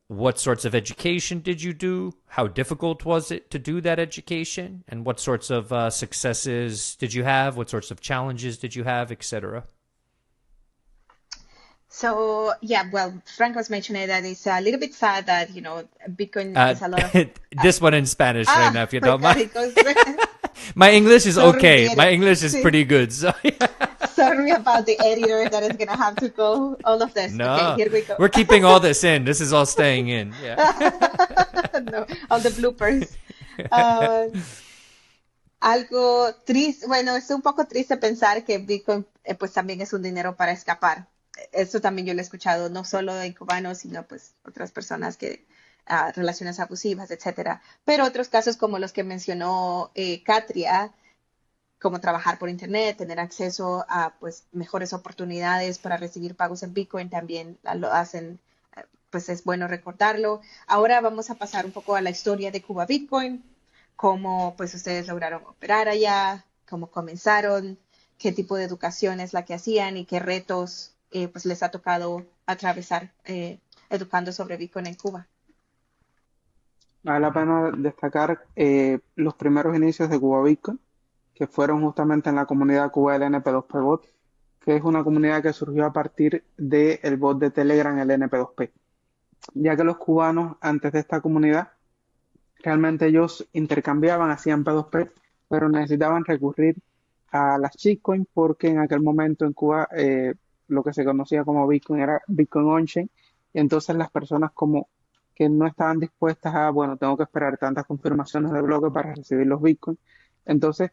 What sorts of education did you do? How difficult was it to do that education? And what sorts of successes did you have? What sorts of challenges did you have, etc.? So yeah, well, Frank was mentioning that it's a little bit sad that Bitcoin is a lot of this one in Spanish right now, if you don't mind. Because My English is okay. sorry, My English is sí. pretty good. So Sorry about the editor that is gonna have to go all of this. no, Okay, here we go. we're keeping all this in. This is all staying in. Yeah. No, all the bloopers. Ah, algo triste, bueno, es un poco triste pensar que Bitcoin pues también es un dinero para escapar. Eso también yo lo he escuchado, no solo de cubanos, sino pues otras personas que relaciones abusivas, etcétera. Pero otros casos como los que mencionó Katria, como trabajar por internet, tener acceso a pues mejores oportunidades para recibir pagos en Bitcoin, también lo hacen, pues es bueno recordarlo. Ahora vamos a pasar un poco a la historia de Cuba Bitcoin, cómo pues ustedes lograron operar allá, cómo comenzaron, qué tipo de educación es la que hacían y qué retos pues les ha tocado atravesar educando sobre Bitcoin en Cuba. Vale la pena destacar los primeros inicios de Cuba Bitcoin, que fueron justamente en la comunidad Cuba del NP2P Bot, que es una comunidad que surgió a partir del bot de Telegram, el NP2P. Ya que los cubanos, antes de esta comunidad, realmente ellos intercambiaban, hacían P2P, pero necesitaban recurrir a las shitcoins porque en aquel momento en Cuba lo que se conocía como Bitcoin era Bitcoin on-chain, y entonces las personas como que no estaban dispuestas a, bueno, tengo que esperar tantas confirmaciones de bloque para recibir los Bitcoin, entonces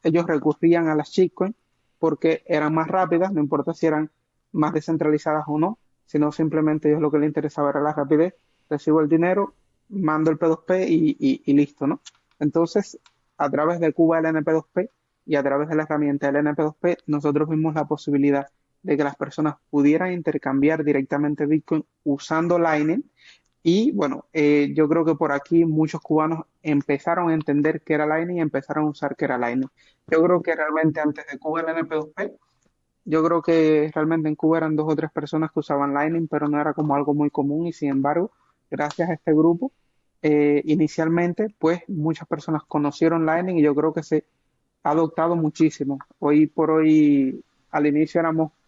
ellos recurrían a las shitcoins porque eran más rápidas, no importa si eran más descentralizadas o no, sino simplemente a ellos lo que les interesaba era la rapidez, recibo el dinero, mando el P2P y listo, ¿no? Entonces, a través de Cuba el NP2P y a través de la herramienta del NP2P, nosotros vimos la posibilidad de que las personas pudieran intercambiar directamente Bitcoin usando Lightning. Y bueno, yo creo que por aquí muchos cubanos empezaron a entender qué era Lightning y empezaron a usar qué era Lightning. Yo creo que realmente antes de Cuba el NP2P, yo creo que realmente en Cuba eran 2 o 3 personas que usaban Lightning, pero no era como algo muy común y sin embargo, gracias a este grupo, inicialmente, pues muchas personas conocieron Lightning y yo creo que se ha adoptado muchísimo. Hoy por hoy, al inicio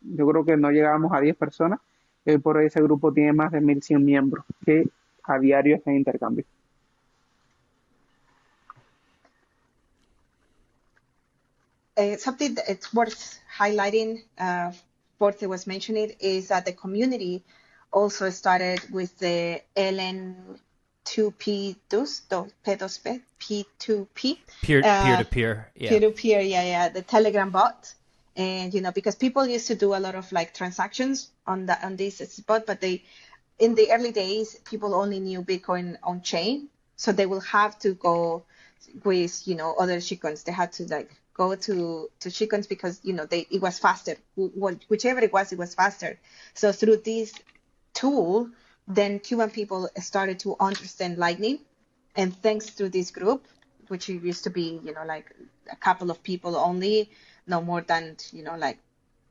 yo creo que no llegábamos a 10 personas, y hoy por hoy ese grupo tiene más de 1.100 miembros que a diario hacen intercambio. Something that's worth highlighting, Forte was mentioning, is that the community also started with the LN2P2P, P2P. Peer-to-peer, yeah. Peer-to-peer, yeah, the Telegram bot. And, because people used to do a lot of like transactions on this spot, but in the early days, people only knew Bitcoin on chain. So they will have to go with, other shitcoins. They had to like go to shitcoins because, it was faster. Whichever it was faster. So through this tool, then Cuban people started to understand Lightning. And thanks to this group, which used to be, like a couple of people only, no more than, like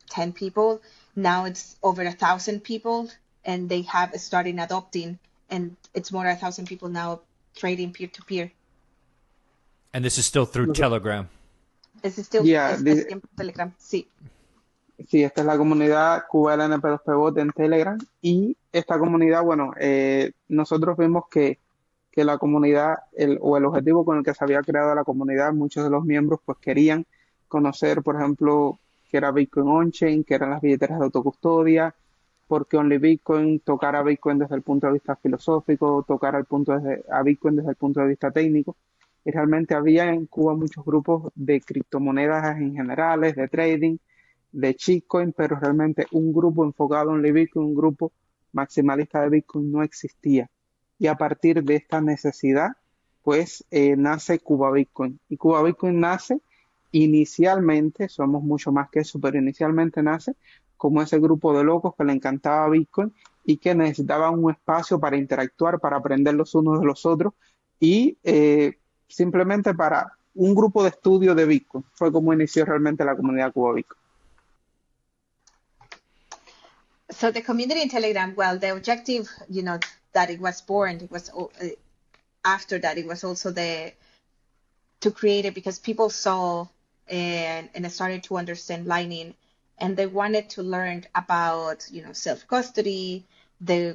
10 people. Now it's over 1,000 people, and they have started adopting, and it's more than 1,000 people now trading peer-to-peer. And this is still through Telegram. This is still Yeah, Telegram, sí. Sí, esta es la comunidad Cuba del NP2P Bot en Telegram y esta comunidad, bueno, nosotros vimos que la comunidad o el objetivo con el que se había creado la comunidad, muchos de los miembros pues querían conocer, por ejemplo, qué era Bitcoin on-chain, qué eran las billeteras de autocustodia, porque Only Bitcoin, tocar a Bitcoin desde el punto de vista filosófico, tocar a Bitcoin desde el punto de vista técnico. Y realmente había en Cuba muchos grupos de criptomonedas en generales, de trading, de shitcoin, pero realmente un grupo enfocado en Only Bitcoin, un grupo maximalista de Bitcoin no existía. Y a partir de esta necesidad, pues nace Cuba Bitcoin. Y Cuba Bitcoin nace inicialmente, somos mucho más que eso, pero inicialmente nace como ese grupo de locos que le encantaba Bitcoin y que necesitaban un espacio para interactuar, para aprender los unos de los otros y simplemente para un grupo de estudio de Bitcoin. Fue como inició realmente la comunidad Cuba Bitcoin. So the community in Telegram, well, the objective, that it was born, it was after that, it was also to create it because people saw and started to understand Lightning, and they wanted to learn about, self-custody,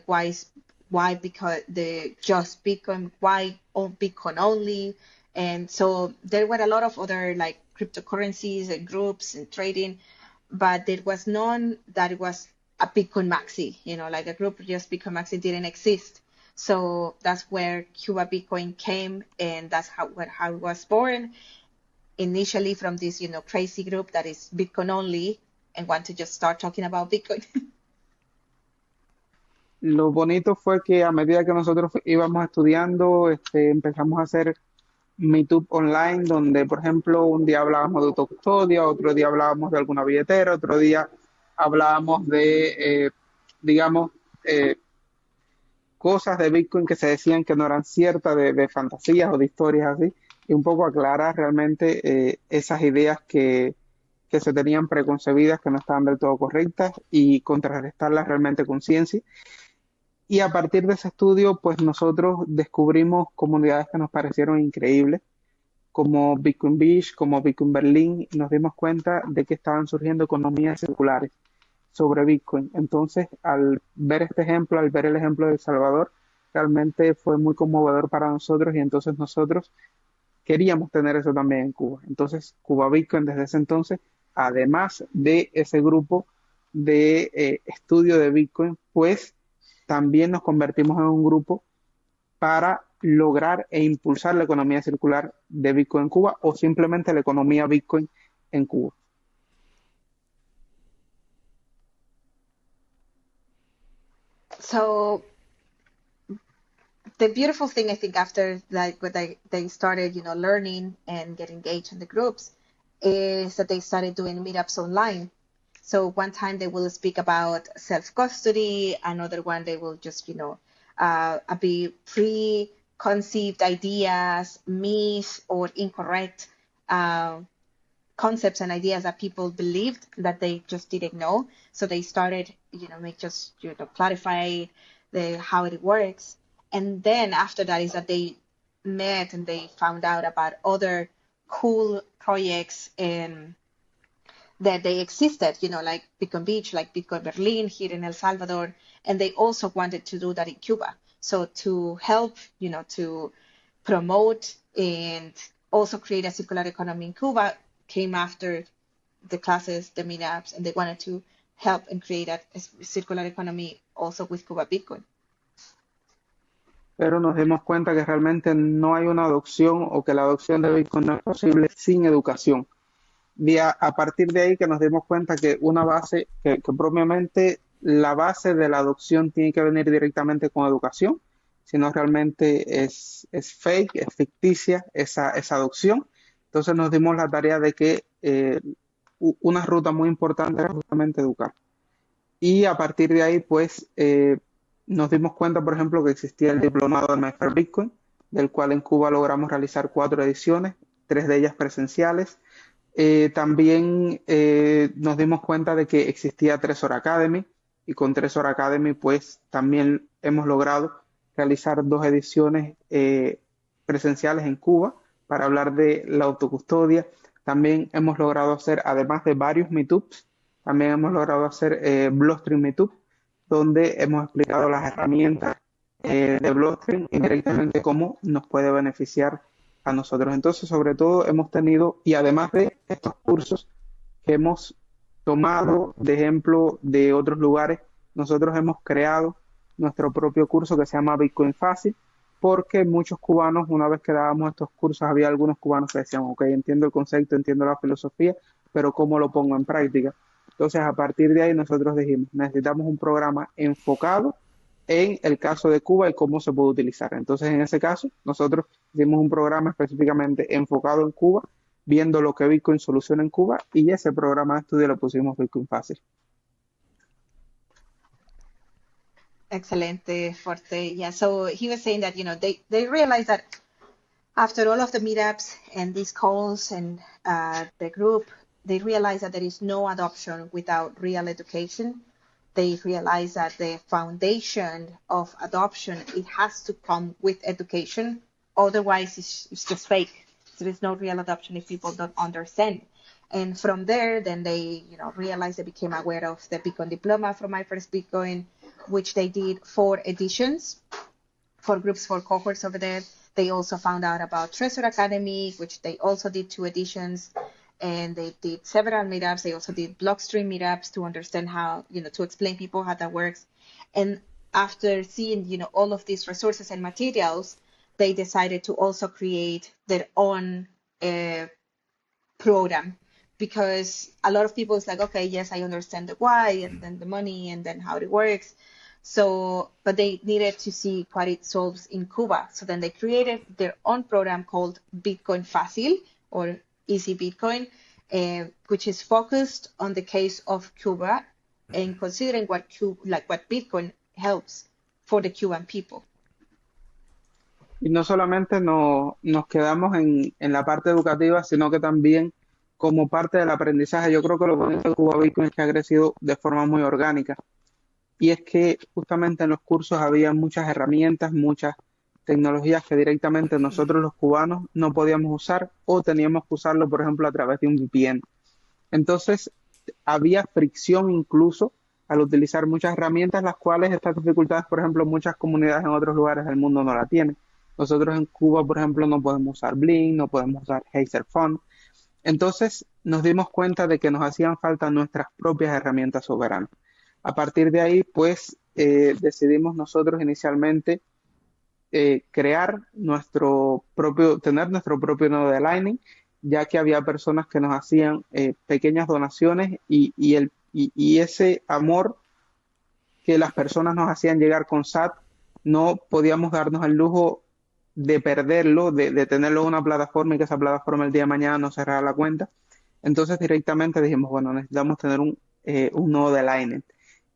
why because the just Bitcoin, why Bitcoin only. And so there were a lot of other like cryptocurrencies and groups and trading, but there was none that it was a Bitcoin Maxi, like a group just Bitcoin Maxi didn't exist. So that's where Cuba Bitcoin came, and that's how it was born. Initially from this, crazy group that is Bitcoin only and want to just start talking about Bitcoin. Lo bonito fue que a medida que nosotros íbamos estudiando, empezamos a hacer Meetup online, donde, por ejemplo, un día hablábamos de autocustodia, otro día hablábamos de alguna billetera, otro día hablábamos de, digamos, cosas de Bitcoin que se decían que no eran ciertas, de fantasías o de historias así, y un poco aclarar realmente esas ideas que se tenían preconcebidas, que no estaban del todo correctas, y contrarrestarlas realmente con ciencia. Y a partir de ese estudio, pues nosotros descubrimos comunidades que nos parecieron increíbles, como Bitcoin Beach, como Bitcoin Berlín, y nos dimos cuenta de que estaban surgiendo economías circulares sobre Bitcoin. Entonces, al ver este ejemplo, al ver el ejemplo de El Salvador, realmente fue muy conmovedor para nosotros y entonces nosotros queríamos tener eso también en Cuba. Entonces, Cuba Bitcoin desde ese entonces, además de ese grupo de estudio de Bitcoin, pues también nos convertimos en un grupo para lograr e impulsar la economía circular de Bitcoin en Cuba o simplemente la economía Bitcoin en Cuba. So the beautiful thing, I think, after like when they started, learning and get engaged in the groups, is that they started doing meetups online. So one time they will speak about self-custody, another one they will just, be preconceived ideas, myths, or incorrect concepts and ideas that people believed that they just didn't know. So they started, clarify how it works. And then after that is that they met and they found out about other cool projects and that they existed, like Bitcoin Beach, like Bitcoin Berlin here in El Salvador, and they also wanted to do that in Cuba. So to help, to promote and also create a circular economy in Cuba came after the classes, the meetups, and they wanted to help and create a circular economy also with Cuba Bitcoin. Pero nos dimos cuenta que realmente no hay una adopción o que la adopción de Bitcoin no es posible sin educación. A partir de ahí que nos dimos cuenta que una base, que propiamente la base de la adopción tiene que venir directamente con educación, si no realmente es fake, es ficticia esa adopción. Entonces nos dimos la tarea de que una ruta muy importante era justamente educar. Y a partir de ahí, pues, nos dimos cuenta, por ejemplo, que existía el diplomado de Maestro Bitcoin, del cual en Cuba logramos realizar 4 ediciones, 3 de ellas presenciales. También nos dimos cuenta de que existía Trezor Academy y con Trezor Academy pues también hemos logrado realizar 2 ediciones presenciales en Cuba para hablar de la autocustodia. También hemos logrado hacer, además de varios meetups, también hemos logrado hacer Blockstream Meetup, donde hemos explicado las herramientas de Blockstream y directamente cómo nos puede beneficiar a nosotros. Entonces, sobre todo, hemos tenido, y además de estos cursos que hemos tomado de ejemplo de otros lugares, nosotros hemos creado nuestro propio curso que se llama Bitcoin Fácil, porque muchos cubanos, una vez que dábamos estos cursos, había algunos cubanos que decían, ok, entiendo el concepto, entiendo la filosofía, pero ¿cómo lo pongo en práctica? Entonces, a partir de ahí nosotros dijimos, necesitamos un programa enfocado en el caso de Cuba y cómo se puede utilizar. Entonces, en ese caso, nosotros hicimos un programa específicamente enfocado en Cuba, viendo lo que Bitcoin soluciona en Cuba, y ese programa de estudio le pusimos Bitcoin Fácil. Excelente, Forte. Yeah, so he was saying that, they realized that after all of the meetups and these calls and the group, they realized that there is no adoption without real education. They realized that the foundation of adoption, it has to come with education. Otherwise, it's just fake. There is no real adoption if people don't understand. And from there, then they, realized they became aware of the Bitcoin Diploma from My First Bitcoin, which they did 4 editions for groups, for cohorts over there. They also found out about Trezor Academy, which they also did 2 editions. And they did several meetups. They also did Blockstream meetups to understand how, to explain people how that works. And after seeing, all of these resources and materials, they decided to also create their own program, because a lot of people is like, okay, yes, I understand the why and then the money and then how it works. So, but they needed to see what it solves in Cuba. So then they created their own program called Bitcoin Fácil, or Easy Bitcoin, which is focused on the case of Cuba and considering what Bitcoin helps for the Cuban people. Y no solamente nos quedamos en la parte educativa, sino que también como parte del aprendizaje. Yo creo que lo bonito de Cuba Bitcoin es que ha crecido de forma muy orgánica. Y es que justamente en los cursos había muchas herramientas, muchas tecnologías que directamente nosotros los cubanos no podíamos usar, o teníamos que usarlo, por ejemplo, a través de un VPN. Entonces, había fricción incluso al utilizar muchas herramientas, las cuales estas dificultades, por ejemplo, muchas comunidades en otros lugares del mundo no la tienen. Nosotros en Cuba, por ejemplo, no podemos usar Blink, no podemos usar Hazerphone. Entonces, nos dimos cuenta de que nos hacían falta nuestras propias herramientas soberanas. A partir de ahí, pues, decidimos nosotros inicialmente tener nuestro propio nodo de Lightning, ya que había personas que nos hacían pequeñas donaciones y ese amor que las personas nos hacían llegar con SAT, no podíamos darnos el lujo de perderlo, de tenerlo en una plataforma y que esa plataforma el día de mañana nos cerrara la cuenta. Entonces directamente dijimos, bueno, necesitamos tener un nodo de Lightning.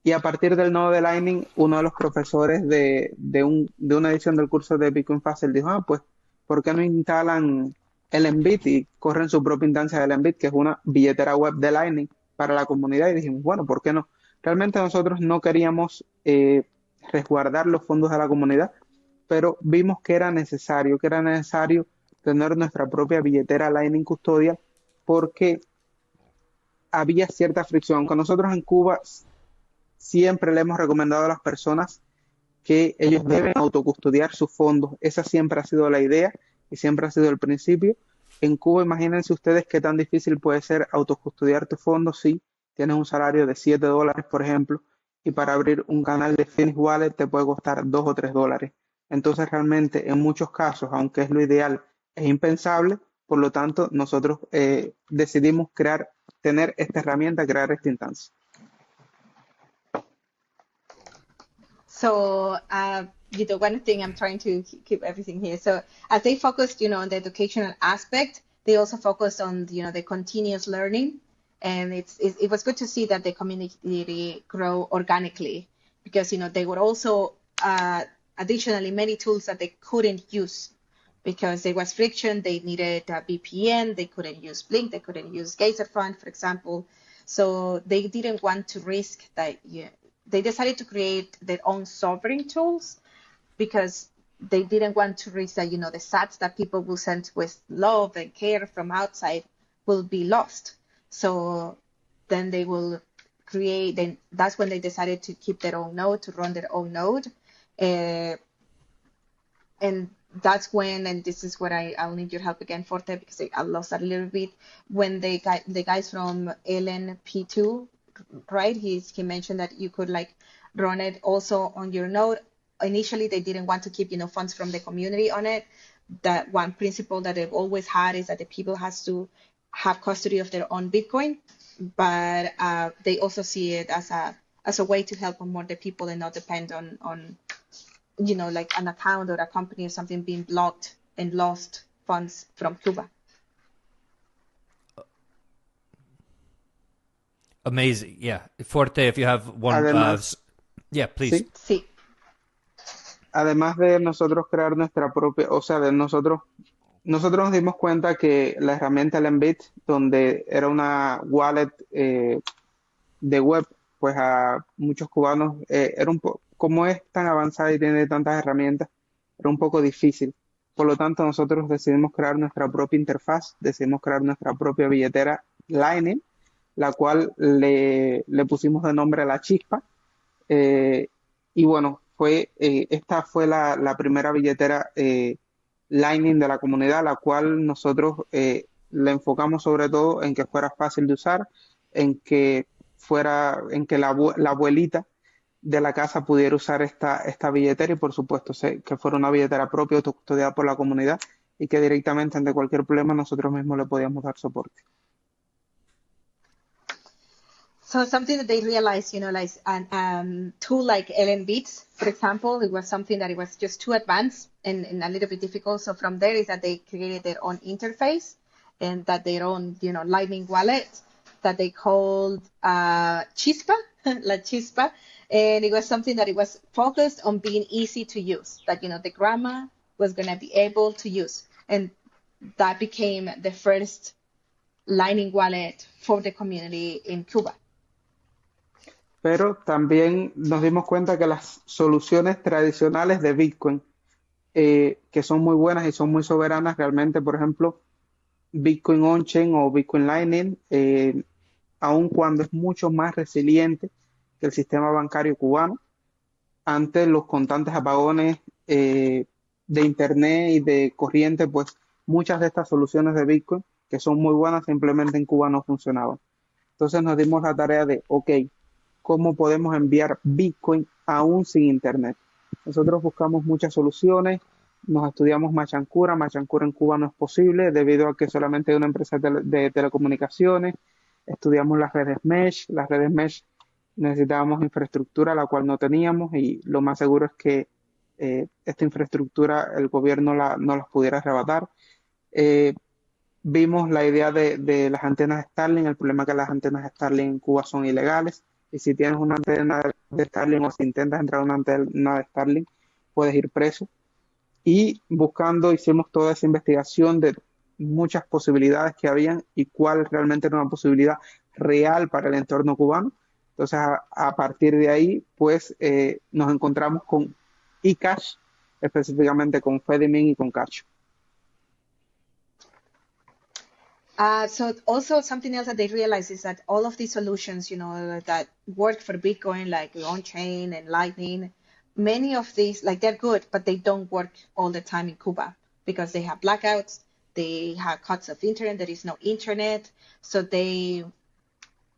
Y a partir del nodo de Lightning, uno de los profesores de una edición del curso de Bitcoin Fácil dijo, pues, ¿por qué no instalan el Embit y corren su propia instancia del Embit, que es una billetera web de Lightning para la comunidad? Y dijimos, bueno, ¿por qué no? Realmente nosotros no queríamos resguardar los fondos de la comunidad, pero vimos que era necesario tener nuestra propia billetera Lightning Custodia, porque había cierta fricción. Aunque nosotros en Cuba siempre le hemos recomendado a las personas que ellos deben autocustodiar sus fondos. Esa siempre ha sido la idea y siempre ha sido el principio. En Cuba, imagínense ustedes qué tan difícil puede ser autocustodiar tus fondos si tienes un salario de $7, por ejemplo, y para abrir un canal de Phoenix Wallet te puede costar $2 o $3. Entonces, realmente, en muchos casos, aunque es lo ideal, es impensable. Por lo tanto, nosotros decidimos tener esta herramienta, crear esta instancia. So, one thing, I'm trying to keep everything here. So as they focused, on the educational aspect, they also focused on, the continuous learning. And it was good to see that the community grow organically, because, they were also additionally many tools that they couldn't use because there was friction. They needed a VPN. They couldn't use Blink. They couldn't use Geyserfund, for example. So they didn't want to risk that. They decided to create their own sovereign tools because they didn't want to risk that, the sats that people will send with love and care from outside will be lost. So then they will then that's when they decided to keep their own node, to run their own node. And that's when, and this is where I'll need your help again, Forte, because I lost that a little bit, when the guys from LNP2, right, he mentioned that you could run it also on your node. Initially, they didn't want to keep, funds from the community on it. That one principle that they've always had is that the people has to have custody of their own Bitcoin, but they also see it as a way to help more the people and not depend on like an account or a company or something being blocked and lost funds from Cuba. Amazing. Yeah. Forte, if you have one. Además, yeah, please. Sí. Además de nosotros crear nuestra propia, o sea, de nosotros nos dimos cuenta que la herramienta Lendbit, donde era una wallet de web, pues a muchos cubanos era como es tan avanzada y tiene tantas herramientas, era un poco difícil. Por lo tanto, nosotros decidimos crear nuestra propia interfaz, decidimos crear nuestra propia billetera Lightning, la cual le pusimos de nombre La Chispa. Y bueno, esta fue la primera billetera Lightning de la comunidad, la cual nosotros le enfocamos sobre todo en que fuera fácil de usar, en que la abuelita de la casa pudiera usar esta billetera y por supuesto que fuera una billetera propia, autocustodiada por la comunidad y que directamente ante cualquier problema nosotros mismos le podíamos dar soporte. So something that they realized, like tool like LNBits, for example, it was something that it was just too advanced and a little bit difficult. So from there is that they created their own interface and that their own, Lightning wallet that they called Chispa, La Chispa. And it was something that it was focused on being easy to use, that, the grandma was going to be able to use. And that became the first Lightning wallet for the community in Cuba. Pero también nos dimos cuenta que las soluciones tradicionales de Bitcoin, que son muy buenas y son muy soberanas, realmente, por ejemplo, Bitcoin On-Chain o Bitcoin Lightning, aun cuando es mucho más resiliente que el sistema bancario cubano, ante los constantes apagones de Internet y de corriente, pues muchas de estas soluciones de Bitcoin, que son muy buenas, simplemente en Cuba no funcionaban. Entonces nos dimos la tarea de, ¿cómo podemos enviar Bitcoin aún sin Internet? Nosotros buscamos muchas soluciones, nos estudiamos Machancura en Cuba no es posible debido a que solamente hay una empresa de telecomunicaciones, estudiamos las redes mesh necesitábamos infraestructura, la cual no teníamos y lo más seguro es que esta infraestructura el gobierno no las pudiera arrebatar. Vimos la idea de las antenas Starlink, el problema es que las antenas Starlink en Cuba son ilegales. Y si tienes una antena de Starlink o si intentas entrar a una antena de Starlink, puedes ir preso. Y hicimos toda esa investigación de muchas posibilidades que habían y cuál realmente era una posibilidad real para el entorno cubano. Entonces, a partir de ahí, pues, nos encontramos con eCash, específicamente con Fedimin y con Cacho. So also something else that they realize is that all of these solutions, that work for Bitcoin, like on-chain and Lightning, many of these, like they're good, but they don't work all the time in Cuba because they have blackouts, they have cuts of internet, there is no internet. So they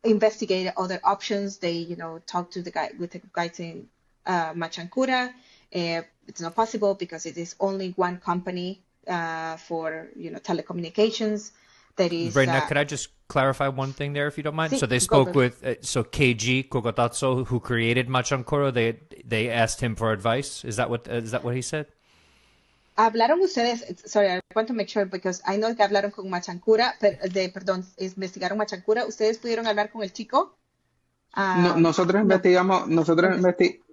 investigate other options. They, talk to the guys in Machancura. It's not possible because it is only one company for, telecommunications. That is, Reina, could I just clarify one thing there, if you don't mind? Sí, so they spoke with KG Cocotazo, who created Machancura. They asked him for advice. Is that what he said? Hablaron ustedes, sorry, I want to make sure because I know que hablaron con Machancura, perdón, investigaron Machancura. ¿Ustedes pudieron hablar con el chico? Nosotros investigamos,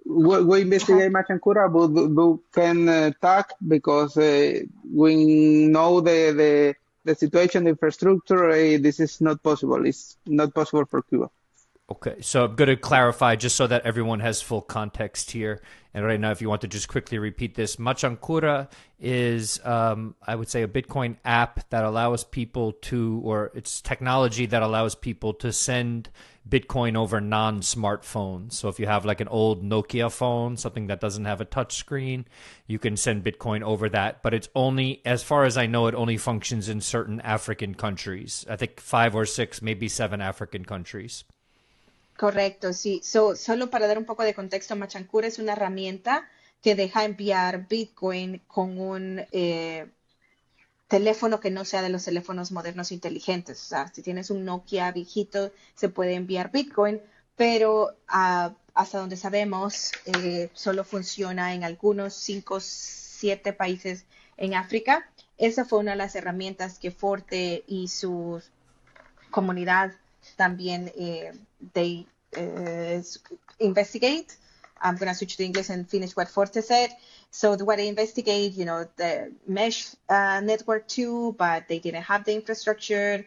we investigate Machancura, but we can talk because we know the situation, the infrastructure, this is not possible. It's not possible for Cuba. Okay, so I'm going to clarify just so that everyone has full context here. And right now, if you want to just quickly repeat this, Machancura is, I would say, a Bitcoin app that allows people or it's technology that allows people to send Bitcoin over non-smartphones. So if you have like an old Nokia phone, something that doesn't have a touch screen, you can send Bitcoin over that. But it's only, as far as I know, it only functions in certain African countries. I think 5 or 6, maybe 7 African countries. Correcto, sí. Solo para dar un poco de contexto, Machancura es una herramienta que deja enviar Bitcoin con un teléfono que no sea de los teléfonos modernos inteligentes. O sea, si tienes un Nokia viejito, se puede enviar Bitcoin, pero hasta donde sabemos, solo funciona en algunos 5, 7 países en África. Esa fue una de las herramientas que Forte y su comunidad también they investigate. I'm going to switch to English and finish what Forte said. So what they investigate, the mesh network too, but they didn't have the infrastructure.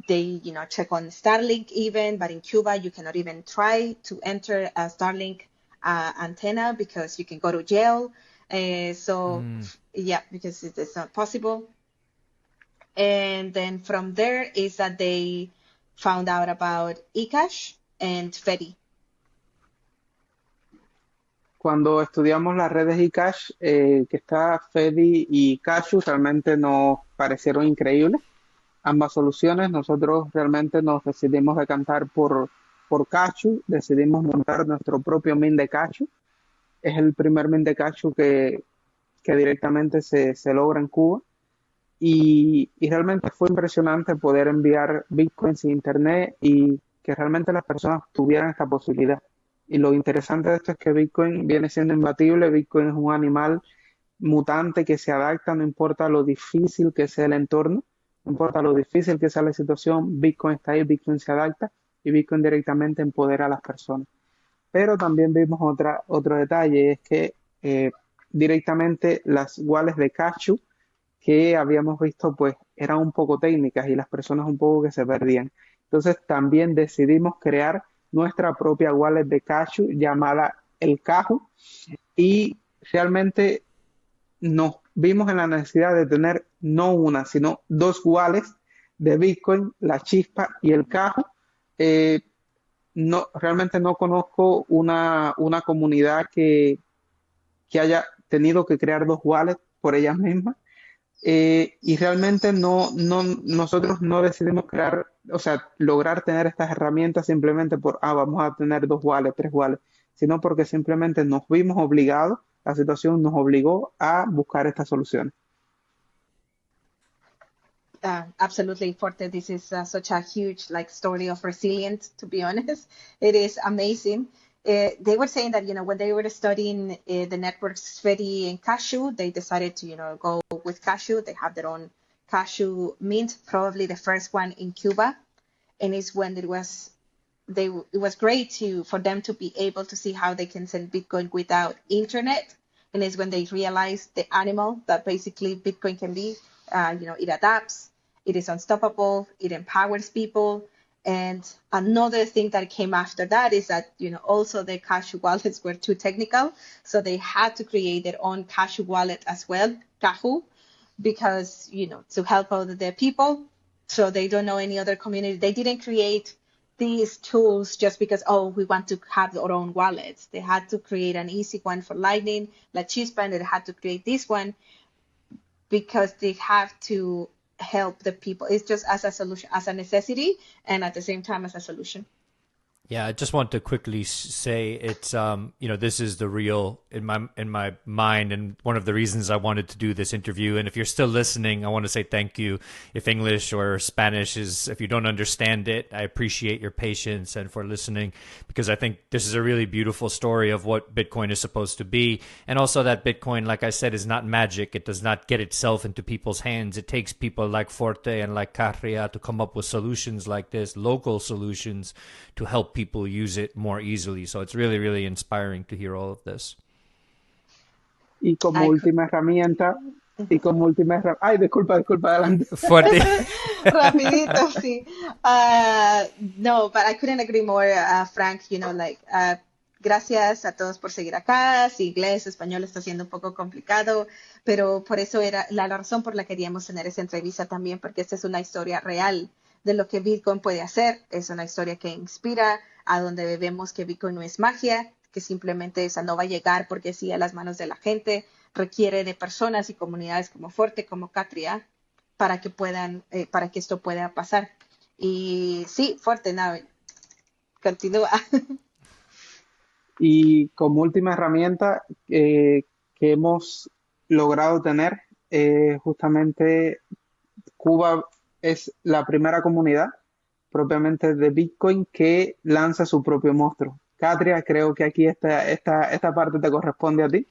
They, check on Starlink even, but in Cuba, you cannot even try to enter a Starlink antenna because you can go to jail. Yeah, because it's not possible. And then from there is that they found out about eCash and Fedi. Cuando estudiamos las redes eCash, que está Fedi y Cashu, realmente nos parecieron increíbles ambas soluciones. Nosotros realmente nos decidimos decantar por Cashu, decidimos montar nuestro propio mint de Cashu. Es el primer mint de Cashu que directamente se logra en Cuba. Y realmente fue impresionante poder enviar Bitcoin sin internet y que realmente las personas tuvieran esta posibilidad. Y lo interesante de esto es que Bitcoin viene siendo imbatible. Bitcoin es un animal mutante que se adapta, no importa lo difícil que sea el entorno, no importa lo difícil que sea la situación, Bitcoin está ahí, Bitcoin se adapta y Bitcoin directamente empodera a las personas. Pero también vimos otro detalle, es que directamente las wallets de Cashu que habíamos visto pues eran un poco técnicas y las personas un poco que se perdían. Entonces también decidimos crear nuestra propia wallet de Cashu llamada el Caju y realmente nos vimos en la necesidad de tener no una, sino dos wallets de Bitcoin, la Chispa y el Caju. Realmente no conozco una comunidad que haya tenido que crear dos wallets por ellas mismas. Y realmente nosotros no decidimos crear, o sea, lograr tener estas herramientas simplemente vamos a tener dos wallets, tres wallets, sino porque simplemente nos vimos obligados, la situación nos obligó a buscar estas soluciones. Absolutely, Forte. This is such a huge story of resilience. To be honest, it is amazing. They were saying that when they were studying the networks Fedi and Cashew, they decided to go with Cashew. They have their own Cashew mint, probably the first one in Cuba, and it's when it was great for them to be able to see how they can send Bitcoin without internet, and it's when they realized the animal that basically Bitcoin can be. It adapts, it is unstoppable, it empowers people. And another thing that came after that is that, also the Cashew wallets were too technical. So they had to create their own Cashew wallet as well, Caju, because, to help out their people. So they don't know any other community. They didn't create these tools just because, we want to have our own wallets. They had to create an easy one for Lightning, La Chispa, and they had to create this one because they have to help the people. It's just as a solution, as a necessity, and at the same time as a solution. Yeah, I just want to quickly say it's this is the real in my mind, and one of the reasons I wanted to do this interview. And if you're still listening, I want to say thank you. If English or Spanish if you don't understand it, I appreciate your patience and for listening, because I think this is a really beautiful story of what Bitcoin is supposed to be, and also that Bitcoin, like I said, is not magic. It does not get itself into people's hands. It takes people like Forte and like Carria to come up with solutions like this, local solutions to help people use it more easily. So it's really, really inspiring to hear all of this. Y como última herramienta, ay, disculpa, adelante. Fuerte. Rapidito, sí. No, but I couldn't agree more, Frank, gracias a todos por seguir acá. Si inglés, español está siendo un poco complicado, pero por eso era la razón por la que queríamos tener esa entrevista también, porque esta es una historia real de lo que Bitcoin puede hacer. Es una historia que inspira, a donde vemos que Bitcoin no es magia, que simplemente esa no va a llegar porque sí a las manos de la gente, requiere de personas y comunidades como Forte, como Catria, para que esto pueda pasar. Y sí, Forte, nada. Continúa. Y como última herramienta que hemos logrado tener, justamente Cuba es la primera comunidad propiamente de Bitcoin que lanza su propio monstruo. Katria, creo que aquí esta parte te corresponde a ti.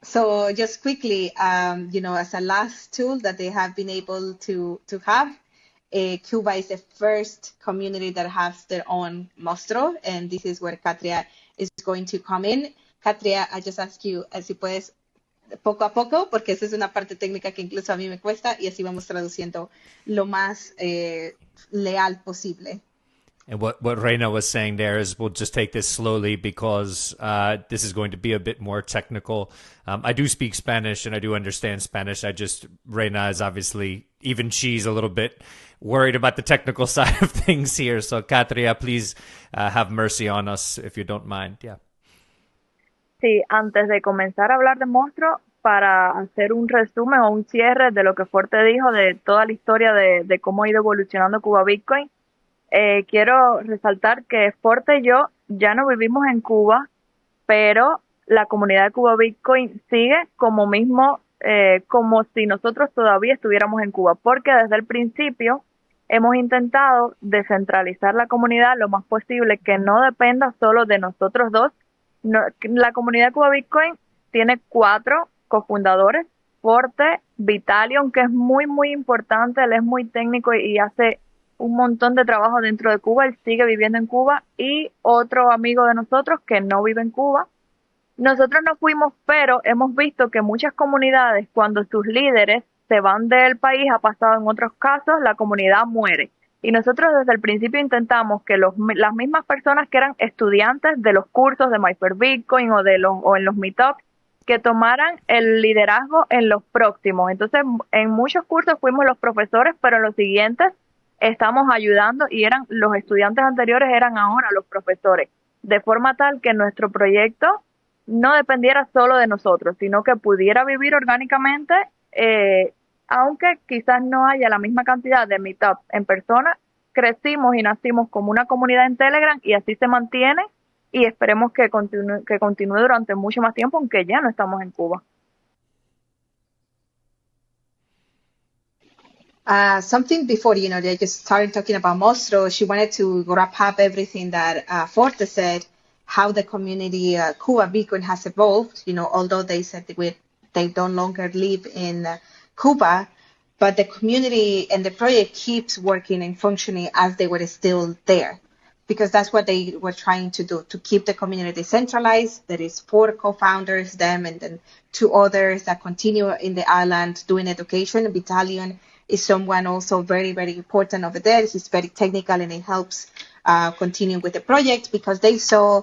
So just quickly, as a last tool that they have been able to have, Cuba is the first community that has their own monstruo, and this is where Katria is going to come in. Katria, I just ask you, si puedes poco a poco, porque esa es una parte técnica que incluso a mí me cuesta, y así vamos traduciendo lo más leal posible. And what Reina was saying there is we'll just take this slowly because this is going to be a bit more technical. I do speak Spanish and I do understand Spanish. Reina is obviously, even she's a little bit worried about the technical side of things here. So Katria, please have mercy on us if you don't mind. Yeah. Sí, antes de comenzar a hablar de monstruo, para hacer un resumen o un cierre de lo que Forte dijo de toda la historia de cómo ha ido evolucionando Cuba Bitcoin, quiero resaltar que Forte y yo ya no vivimos en Cuba, pero la comunidad de Cuba Bitcoin sigue como si nosotros todavía estuviéramos en Cuba, porque desde el principio hemos intentado descentralizar la comunidad lo más posible, que no dependa solo de nosotros dos. La comunidad de Cuba Bitcoin tiene 4 cofundadores: Forte, Vitalion, que es muy, muy importante, él es muy técnico y hace un montón de trabajo dentro de Cuba, él sigue viviendo en Cuba, y otro amigo de nosotros que no vive en Cuba. Nosotros no fuimos, pero hemos visto que muchas comunidades, cuando sus líderes se van del país, ha pasado en otros casos, la comunidad muere. Y nosotros desde el principio intentamos que las mismas personas que eran estudiantes de los cursos de My Fair Bitcoin o en los meetups, que tomaran el liderazgo en los próximos. Entonces, en muchos cursos fuimos los profesores, pero en los siguientes estamos ayudando, y los estudiantes anteriores eran ahora los profesores, de forma tal que nuestro proyecto no dependiera solo de nosotros, sino que pudiera vivir orgánicamente, aunque quizás no haya la misma cantidad de meetups en persona. Crecimos y nacimos como una comunidad en Telegram, y así se mantiene, y esperemos que continúe durante mucho más tiempo, aunque ya no estamos en Cuba. Something before, they just started talking about Monstro. She wanted to wrap up everything that Forte said, how the community, Cuba Bitcoin, has evolved. Although they said they don't longer live in Cuba, but the community and the project keeps working and functioning as they were still there, because that's what they were trying to do, to keep the community decentralized. There is 4 co-founders, them, and then 2 others that continue in the island doing education. Vitalion is someone also very, very important over there. He's very technical, and he helps continue with the project, because they saw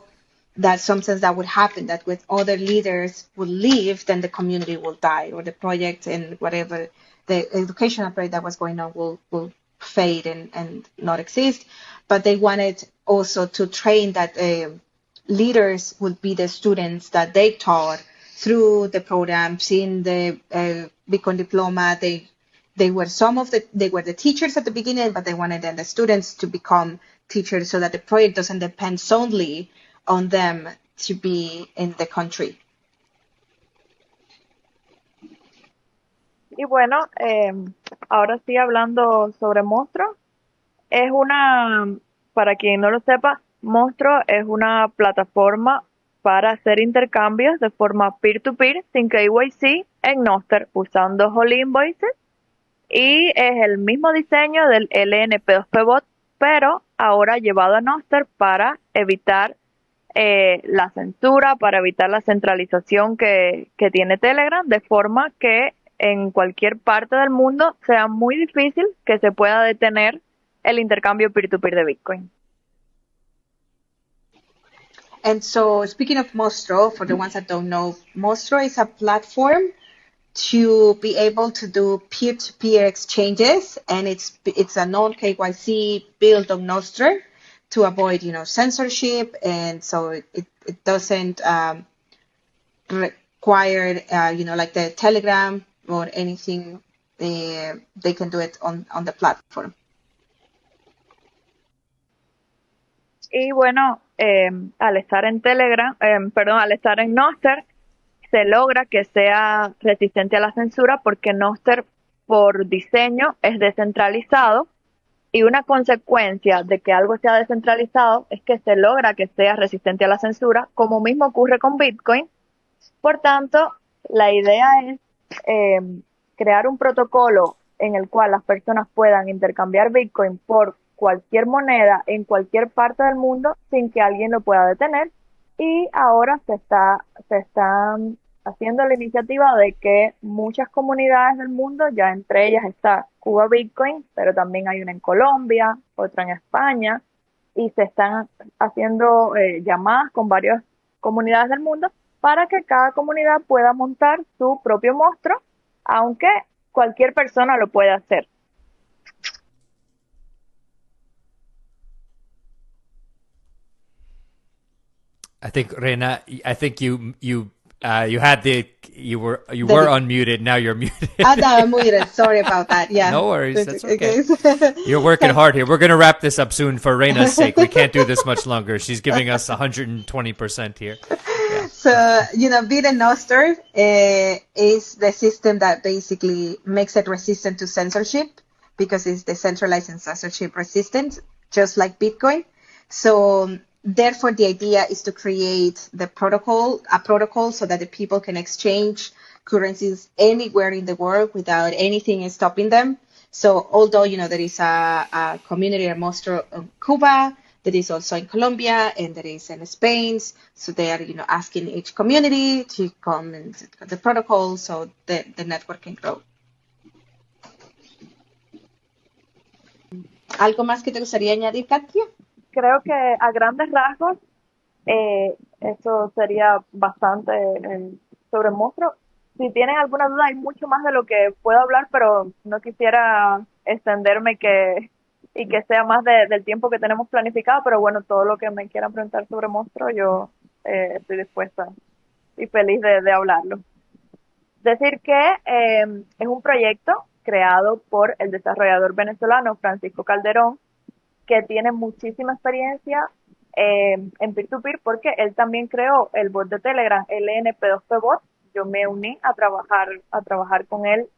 that sometimes that would happen, that with other leaders would leave, then the community will die, or the project and whatever the educational project that was going on will fade and not exist. But they wanted also to train that leaders would be the students that they taught through the programs in the Bitcoin diploma. They were the teachers at the beginning, but they wanted then the students to become teachers, so that the project doesn't depend solely on them to be in the country. Y bueno, ahora sí, hablando sobre Monstro, para quien no lo sepa, Monstro es una plataforma para hacer intercambios de forma peer-to-peer sin KYC en Nostr, usando Whole Invoices, y es el mismo diseño del LNP2P bot, pero ahora llevado a Nostr para evitar la censura, para evitar la centralización que tiene Telegram, de forma que en cualquier parte del mundo sea muy difícil que se pueda detener el intercambio peer-to-peer de Bitcoin. And so, speaking of Monstro, for the ones that don't know, Monstro is a platform to be able to do peer-to-peer exchanges, and it's a non-KYC build on Nostr to avoid, censorship, and so it doesn't require, like the Telegram or anything. They can do it on the platform. Y bueno, al estar en Telegram, perdón, al estar en Nostr, se logra que sea resistente a la censura porque Nostr por diseño es descentralizado y una consecuencia de que algo sea descentralizado es que se logra que sea resistente a la censura, como mismo ocurre con Bitcoin. Por tanto, la idea es eh, crear un protocolo en el cual las personas puedan intercambiar Bitcoin por cualquier moneda en cualquier parte del mundo sin que alguien lo pueda detener. Y ahora se está haciendo la iniciativa de que muchas comunidades del mundo, ya entre ellas está Cuba Bitcoin, pero también hay una en Colombia, otra en España, y se están haciendo llamadas con varias comunidades del mundo para que cada comunidad pueda montar su propio monstruo, aunque cualquier persona lo puede hacer. I think Reina, I think you were unmuted. Now you're muted. Ah, no, I'm muted. Sorry about that. Yeah. No worries. That's okay. You're working hard here. We're going to wrap this up soon for Reina's sake. We can't do this much longer. She's giving us 120% here. Yeah. So, Bit and Nostr is the system that basically makes it resistant to censorship because it's decentralized and censorship resistant, just like Bitcoin. So, therefore, the idea is to create a protocol so that the people can exchange currencies anywhere in the world without anything stopping them. So although, there is a community of Monstro in Cuba, there is also in Colombia, and there is in Spain. So they are, asking each community to come into the protocol so the network can grow. ¿Algo más que te gustaría añadir, Katia? Creo que a grandes rasgos eso sería bastante sobre el monstruo. Si tienen alguna duda, hay mucho más de lo que puedo hablar, pero no quisiera extenderme y que sea más del tiempo que tenemos planificado, pero bueno, todo lo que me quieran preguntar sobre monstruo, yo estoy dispuesta y feliz de hablarlo. Decir que es un proyecto creado por el desarrollador venezolano Francisco Calderón, que tiene muchísima experiencia en peer-to-peer porque él también creó el bot de Telegram, LNP2P Bot. Yo me uní a trabajar con él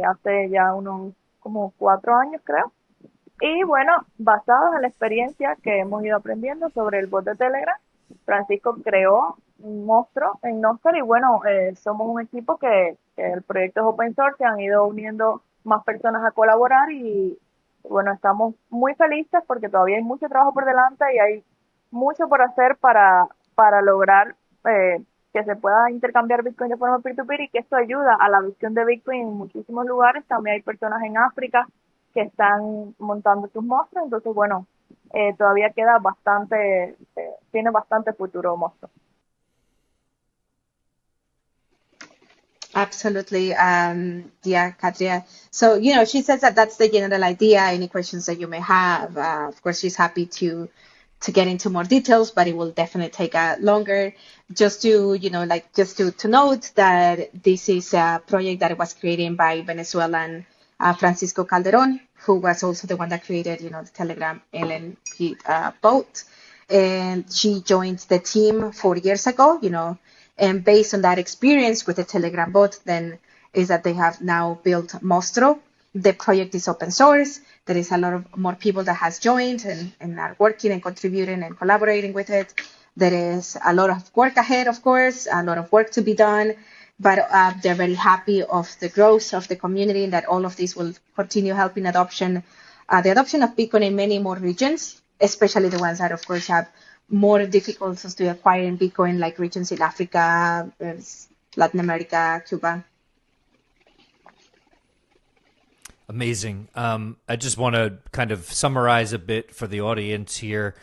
hace ya unos como 4 años, creo. Y bueno, basados en la experiencia que hemos ido aprendiendo sobre el bot de Telegram, Francisco creó un monstruo en Nostr y bueno, somos un equipo que el proyecto es open source, se han ido uniendo más personas a colaborar y bueno, estamos muy felices porque todavía hay mucho trabajo por delante y hay mucho por hacer para lograr que se pueda intercambiar Bitcoin de forma peer-to-peer y que esto ayuda a la adopción de Bitcoin en muchísimos lugares. También hay personas en África que están montando sus monstruos, entonces bueno, todavía queda tiene bastante futuro monstruo. Absolutely. Yeah, Katria. So, she says that that's the general idea. Any questions that you may have, of course, she's happy to get into more details, but it will definitely take longer. Just to, to note that this is a project that was created by Venezuelan Francisco Calderon, who was also the one that created, the Telegram LNP bot. And she joined the team 4 years ago, and based on that experience with the Telegram bot, then is that they have now built Monstro. The project is open source. There is a lot of more people that has joined and are working and contributing and collaborating with it. There is a lot of work ahead, of course, a lot of work to be done, but they're very happy of the growth of the community and that all of this will continue helping the adoption of Bitcoin in many more regions, especially the ones that, of course, have more difficulties to acquire in Bitcoin, like regions in Africa, Latin America, Cuba. Amazing. I just want to kind of summarize a bit for the audience here.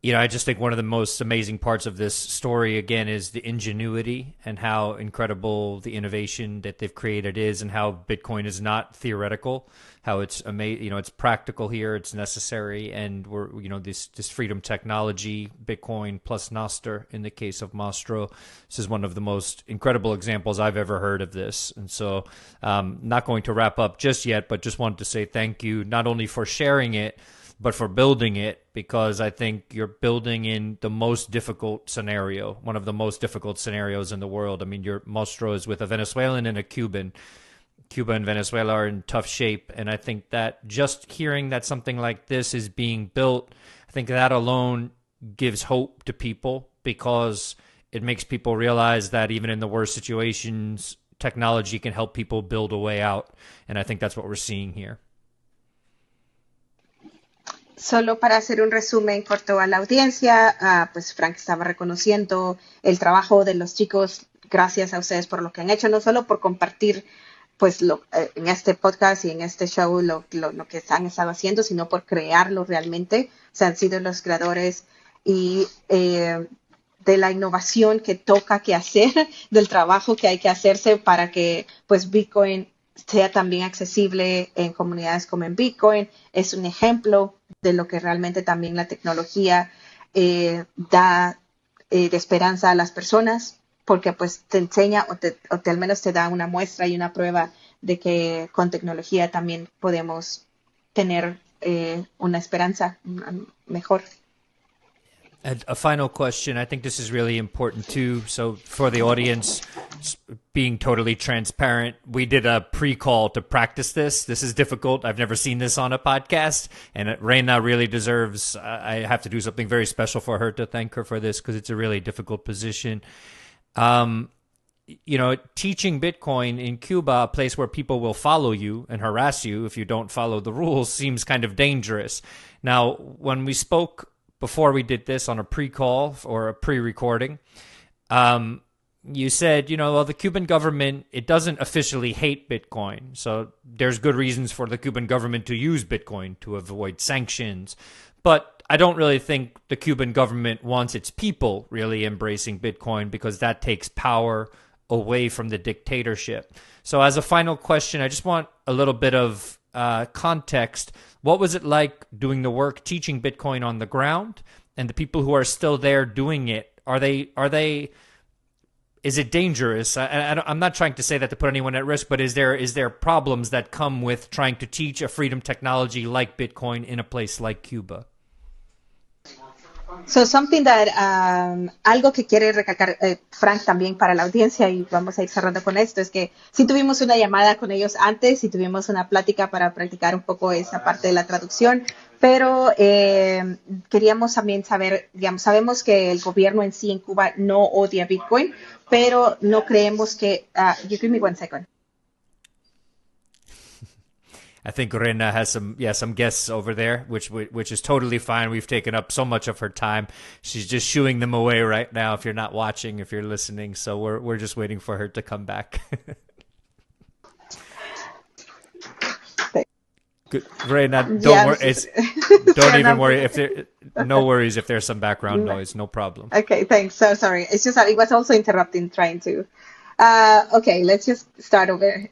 I just think one of the most amazing parts of this story, again, is the ingenuity and how incredible the innovation that they've created is and how Bitcoin is not theoretical, how it's it's practical here, it's necessary, and we're, this freedom technology, Bitcoin plus Nostr in the case of Monstro, this is one of the most incredible examples I've ever heard of this. And so not going to wrap up just yet, but just wanted to say thank you, not only for sharing it, but for building it, because I think you're building in the most difficult scenario, one of the most difficult scenarios in the world. I mean, your Mostro is with a Venezuelan and a Cuban. Cuba and Venezuela are in tough shape, and I think that just hearing that something like this is being built, I think that alone gives hope to people, because it makes people realize that even in the worst situations, technology can help people build a way out, and I think that's what we're seeing here. Solo para hacer un resumen corto a la audiencia, pues Frank estaba reconociendo el trabajo de los chicos. Gracias a ustedes por lo que han hecho, no solo por compartir pues en este podcast y en este show lo que han estado haciendo, sino por crearlo realmente. O sea, han sido los creadores y de la innovación que toca que hacer, del trabajo que hay que hacerse para que pues Bitcoin sea también accesible en comunidades como en Bitcoin. Es un ejemplo de lo que realmente también la tecnología da de esperanza a las personas, porque pues te enseña o al menos te da una muestra y una prueba de que con tecnología también podemos tener una esperanza mejor. And a final question. I think this is really important too. So for the audience, being totally transparent, we did a pre-call to practice this. This is difficult. I've never seen this on a podcast, and Reina really deserves, I have to do something very special for her to thank her for this, because it's a really difficult position. You know, teaching Bitcoin in Cuba, a place where people will follow you and harass you if you don't follow the rules, seems kind of dangerous. Now, when we spoke before we did this on a pre-call or a pre-recording, you said, you know, well, the Cuban government, it doesn't officially hate Bitcoin. So there's good reasons for the Cuban government to use Bitcoin to avoid sanctions. But I don't really think the Cuban government wants its people really embracing Bitcoin, because that takes power away from the dictatorship. So as a final question, I just want a little bit of context. What was it like doing the work teaching Bitcoin on the ground, and the people who are still there doing it? Is it dangerous? I'm not trying to say that to put anyone at risk, but is there problems that come with trying to teach a freedom technology like Bitcoin in a place like Cuba? So something that, algo que quiere recalcar Frank también para la audiencia, y vamos a ir cerrando con esto, es que sí tuvimos una llamada con ellos antes y tuvimos una plática para practicar un poco esa parte de la traducción, pero queríamos también saber, digamos, sabemos que el gobierno en sí en Cuba no odia Bitcoin, pero no creemos que, you give me 1 second. I think Reina has some guests over there, which is totally fine. We've taken up so much of her time. She's just shooing them away right now. If you're not watching, if you're listening, so we're just waiting for her to come back. Good. Reina, don't worry. Don't even worry if there. No worries if there's some background noise. No problem. Okay, thanks. So sorry. It's just that it was also interrupting trying to. Okay, let's just start over.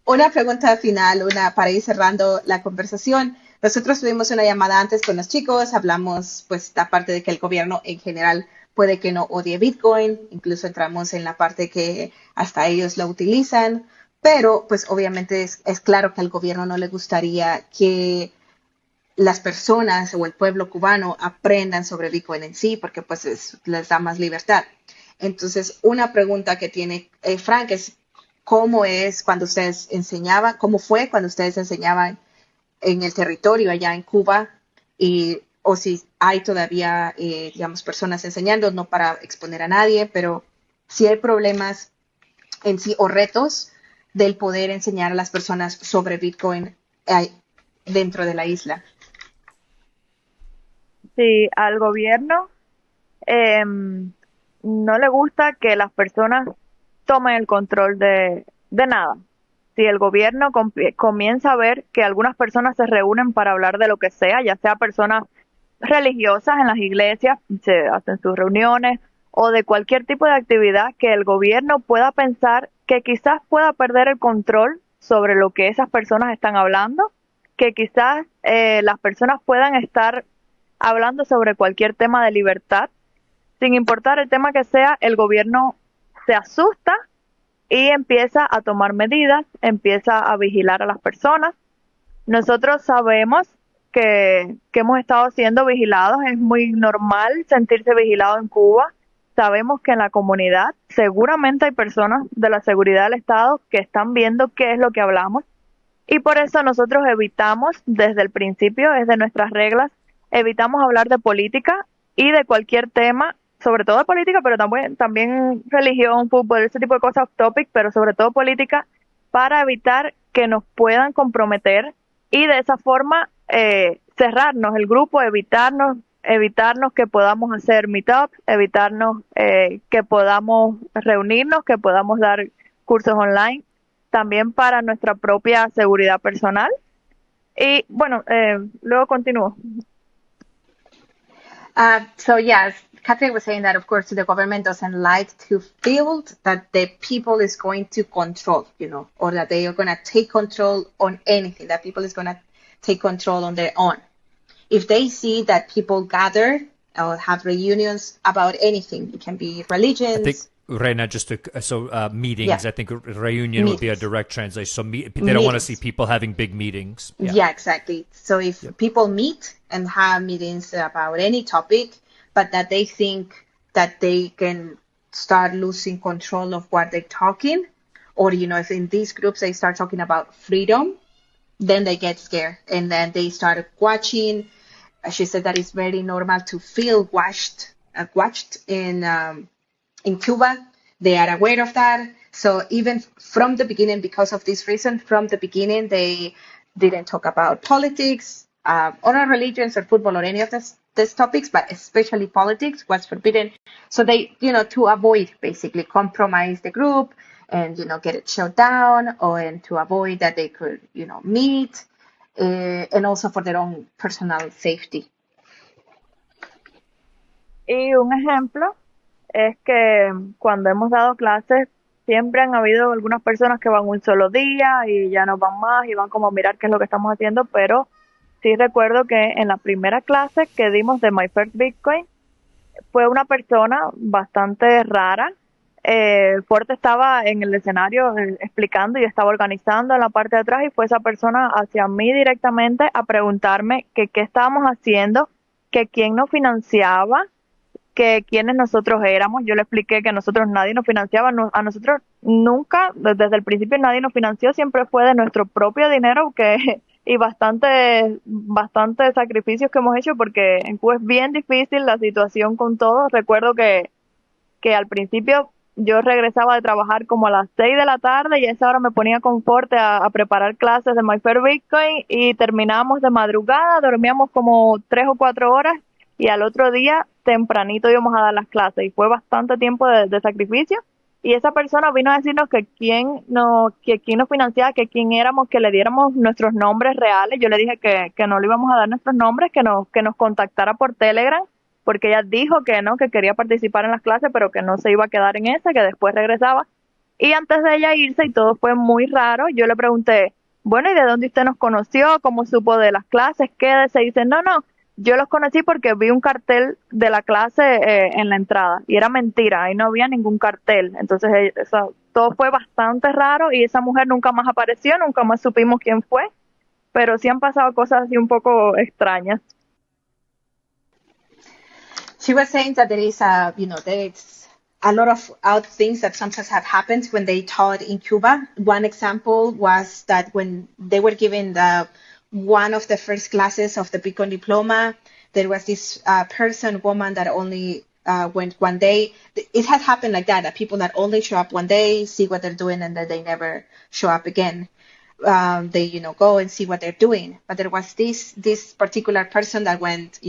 Una pregunta final, para ir cerrando la conversación. Nosotros tuvimos una llamada antes con los chicos, hablamos pues la parte de que el gobierno en general puede que no odie Bitcoin, incluso entramos en la parte que hasta ellos lo utilizan, pero pues obviamente es claro que al gobierno no le gustaría que las personas o el pueblo cubano aprendan sobre Bitcoin en sí, porque pues les da más libertad. Entonces, una pregunta que tiene Frank es, ¿cómo es cuando ustedes enseñaban? ¿Cómo fue cuando ustedes enseñaban en el territorio allá en Cuba? O si hay todavía, digamos, personas enseñando, no para exponer a nadie, pero si hay problemas en sí o retos del poder enseñar a las personas sobre Bitcoin dentro de la isla. Sí, al gobierno no le gusta que las personas tomen el control de nada. Si el gobierno comienza a ver que algunas personas se reúnen para hablar de lo que sea, ya sea personas religiosas en las iglesias, se hacen sus reuniones, o de cualquier tipo de actividad, que el gobierno pueda pensar que quizás pueda perder el control sobre lo que esas personas están hablando, que quizás las personas puedan estar hablando sobre cualquier tema de libertad, sin importar el tema que sea, el gobierno se asusta y empieza a tomar medidas, empieza a vigilar a las personas. Nosotros sabemos que hemos estado siendo vigilados. Es muy normal sentirse vigilado en Cuba. Sabemos que en la comunidad seguramente hay personas de la seguridad del Estado que están viendo qué es lo que hablamos, y por eso nosotros evitamos desde el principio, desde nuestras reglas, evitamos hablar de política y de cualquier tema, sobre todo de política, pero también religión, fútbol, ese tipo de cosas off topic, pero sobre todo política, para evitar que nos puedan comprometer y de esa forma cerrarnos el grupo, evitarnos que podamos hacer meetups, evitarnos que podamos reunirnos, que podamos dar cursos online, también para nuestra propia seguridad personal. Y bueno, luego continúo. So yes, Catherine was saying that, of course, the government doesn't like to feel that the people is going to control, or that they are going to take control on anything, that people is going to take control on their own. If they see that people gather or have reunions about anything, it can be religions. I think, Reina, meetings, Yeah. I think reunion would be a direct translation. So they don't want to see people having big meetings. Yeah, exactly. So if people meet and have meetings about any topic, but that they think that they can start losing control of what they're talking, or, if in these groups they start talking about freedom, then they get scared and then they start watching. She said that it's very normal to feel watched in Cuba. They are aware of that. So even from the beginning, because of this reason, from the beginning, they didn't talk about politics, or religions or football or any of these topics, but especially politics was forbidden. So they, to avoid basically compromise the group and, get it shut down, and to avoid that they could, meet, and also for their own personal safety. Y un ejemplo es que cuando hemos dado clases siempre han habido algunas personas que van un solo día y ya no van más y van como a mirar qué es lo que estamos haciendo, pero sí recuerdo que en la primera clase que dimos de My First Bitcoin fue una persona bastante rara. Forte estaba en el escenario explicando y estaba organizando en la parte de atrás, y fue esa persona hacia mí directamente a preguntarme que qué estábamos haciendo, que quién nos financiaba, que quiénes nosotros éramos. Yo le expliqué que nadie nos financiaba, a nosotros nunca, desde el principio nadie nos financió, siempre fue de nuestro propio dinero, y bastante sacrificios que hemos hecho, porque en Cuba es bien difícil la situación con todo. Recuerdo que al principio yo regresaba de trabajar como a las 6 de la tarde y a esa hora me ponía con Forte a preparar clases de My Fair Bitcoin, y terminábamos de madrugada, dormíamos como 3 o 4 horas y al otro día tempranito íbamos a dar las clases, y fue bastante tiempo de sacrificio. Y esa persona vino a decirnos que quién nos financiaba, que quién éramos, que le diéramos nuestros nombres reales. Yo le dije que no le íbamos a dar nuestros nombres, que nos contactara por Telegram, porque ella dijo que no, que quería participar en las clases, pero que no se iba a quedar en esa, que después regresaba. Y antes de ella irse, y todo fue muy raro, yo le pregunté, bueno, ¿y de dónde usted nos conoció? ¿Cómo supo de las clases? Quédese. Y dice, no, yo los conocí porque vi un cartel de la clase en la entrada, y era mentira, ahí no había ningún cartel. Entonces todo fue bastante raro, y esa mujer nunca más apareció, nunca más supimos quién fue, pero sí han pasado cosas así un poco extrañas. She was saying that there's a lot of odd things that sometimes have happened when they taught in Cuba. One example was that when they were given one of the first classes of the Bitcoin diploma, there was this woman that only went one day. It had happened like that people that only show up one day, see what they're doing, and then they never show up again. They, go and see what they're doing. But there was this particular person that went,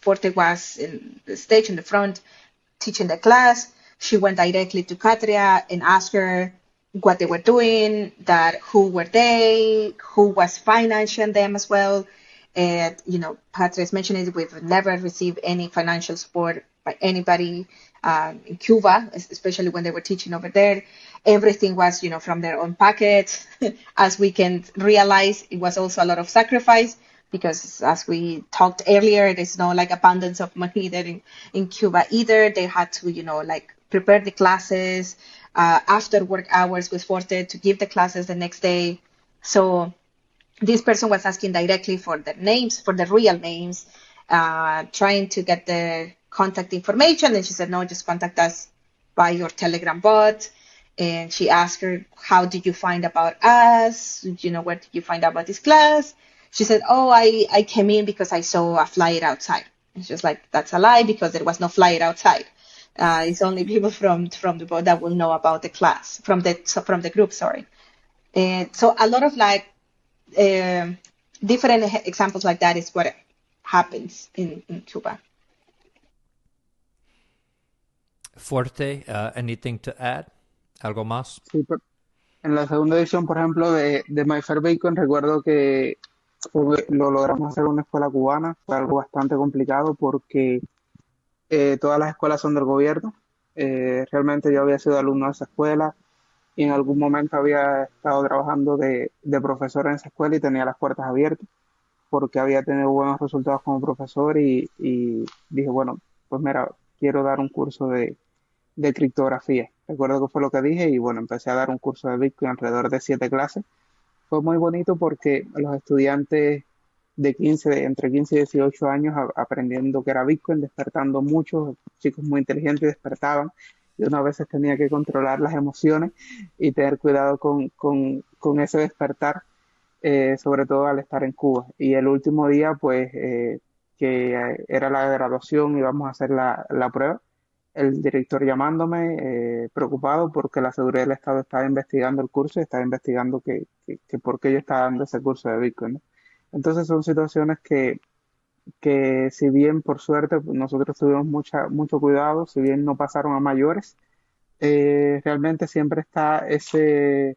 Forte was in the stage in the front teaching the class. She went directly to Katria and asked her what they were doing, that who were they, who was financing them as well. And, Patrice mentioned it, we've never received any financial support by anybody in Cuba, especially when they were teaching over there. Everything was, from their own pocket. As we can realize, it was also a lot of sacrifice, because as we talked earlier, there's no abundance of money there in Cuba either. They had to, prepare the classes after work hours with Forte to give the classes the next day. So this person was asking directly for the names, for the real names, trying to get the contact information. And she said, no, just contact us by your Telegram bot. And she asked her, how did you find about us? Where did you find out about this class? She said, oh, I came in because I saw a flyer outside. And she was like, that's a lie, because there was no flyer outside. It's only people from the board that will know about the class, from the group, sorry. And so a lot of different examples like that is what happens in Cuba. Forte, anything to add? ¿Algo más? Sí, en la segunda edición, por ejemplo, de My Fair Bacon, recuerdo que lo logramos hacer en una escuela cubana. Fue algo bastante complicado porque todas las escuelas son del gobierno. Realmente yo había sido alumno de esa escuela y en algún momento había estado trabajando de profesor en esa escuela y tenía las puertas abiertas porque había tenido buenos resultados como profesor y dije, bueno, pues mira, quiero dar un curso de criptografía. Recuerdo que fue lo que dije y bueno, empecé a dar un curso de Bitcoin alrededor de 7 clases. Fue muy bonito porque los estudiantes entre 15 y 18 años aprendiendo que era Bitcoin, despertando muchos chicos muy inteligentes despertaban. Y uno a veces tenía que controlar las emociones y tener cuidado con ese despertar, sobre todo al estar en Cuba. Y el último día, pues, que era la graduación, íbamos a hacer la prueba, el director llamándome, preocupado porque la seguridad del Estado estaba investigando el curso y estaba investigando que por qué yo estaba dando ese curso de Bitcoin, ¿no? Entonces son situaciones que si bien por suerte nosotros tuvimos mucho cuidado, si bien no pasaron a mayores, realmente siempre está ese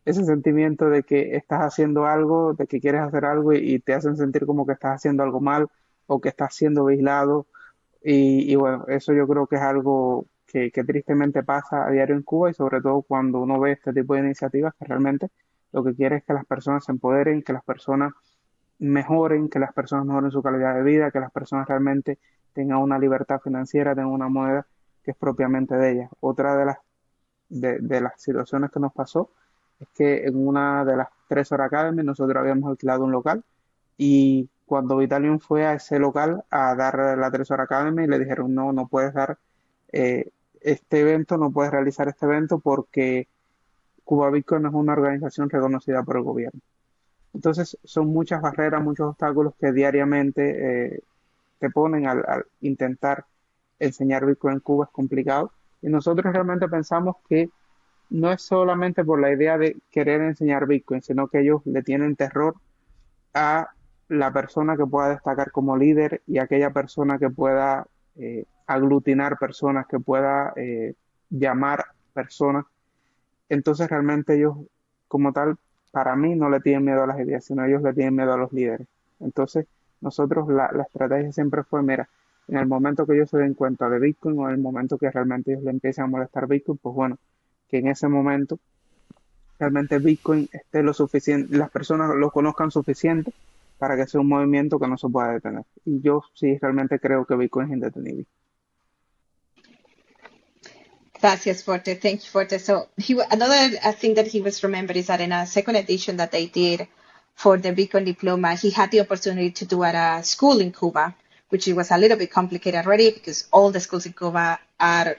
sentimiento de que estás haciendo algo, de que quieres hacer algo y te hacen sentir como que estás haciendo algo mal o que estás siendo vigilado. Y bueno, eso yo creo que es algo que tristemente pasa a diario en Cuba y sobre todo cuando uno ve este tipo de iniciativas que realmente lo que quiere es que las personas se empoderen, que las personas mejoren, que las personas mejoren su calidad de vida, que las personas realmente tengan una libertad financiera, tengan una moneda que es propiamente de ellas. Otra de las situaciones que nos pasó es que en una de las 3 Horas Academy nosotros habíamos alquilado un local y cuando Vitalium fue a ese local a dar la 3 Horas Academy le dijeron no puedes dar este evento, no puedes realizar este evento porque Cuba Bitcoin no es una organización reconocida por el gobierno. Entonces son muchas barreras, muchos obstáculos que diariamente te ponen al intentar enseñar Bitcoin en Cuba, es complicado. Y nosotros realmente pensamos que no es solamente por la idea de querer enseñar Bitcoin, sino que ellos le tienen terror a la persona que pueda destacar como líder y aquella persona que pueda aglutinar personas, que pueda llamar personas. Entonces realmente ellos como tal, para mí no le tienen miedo a las ideas, sino ellos le tienen miedo a los líderes. Entonces nosotros la estrategia siempre fue, mira, en el momento que ellos se den cuenta de Bitcoin o en el momento que realmente ellos le empiecen a molestar Bitcoin, pues bueno, que en ese momento realmente Bitcoin esté lo suficiente, las personas lo conozcan suficiente para que sea un movimiento que no se pueda detener. Y yo sí realmente creo que Bitcoin es indetenible. Gracias, Forte. Thank you, Forte. So another thing that he was remembered is that in a second edition that they did for the Bitcoin diploma, he had the opportunity to do at a school in Cuba, which it was a little bit complicated already because all the schools in Cuba are,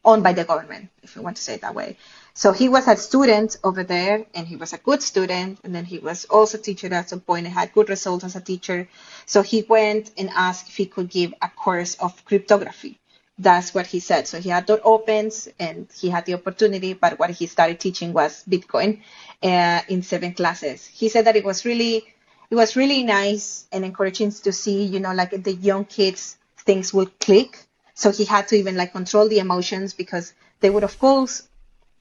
owned by the government, if you want to say it that way. So he was a student over there, and he was a good student, and then he was also a teacher at some point and had good results as a teacher. So he went and asked if he could give a course of cryptography. That's what he said. So he had door opens and he had the opportunity, but what he started teaching was Bitcoin in 7 classes. He said that it was really nice and encouraging to see, like the young kids, things would click. So he had to even control the emotions because they would, of course,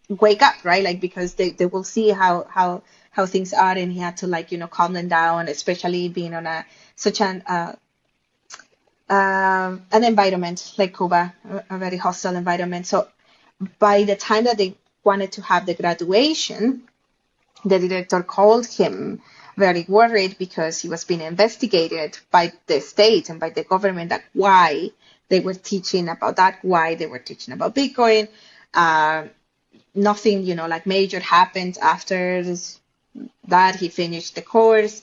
wake up, right? Because they will see how things are, and he had to calm them down, especially being on such an environment like Cuba, a very hostile environment. So by the time that they wanted to have the graduation, the director called him very worried because he was being investigated by the state and by the government that why they were teaching about that, why they were teaching about Bitcoin. Nothing, major happened after this, that. He finished the course,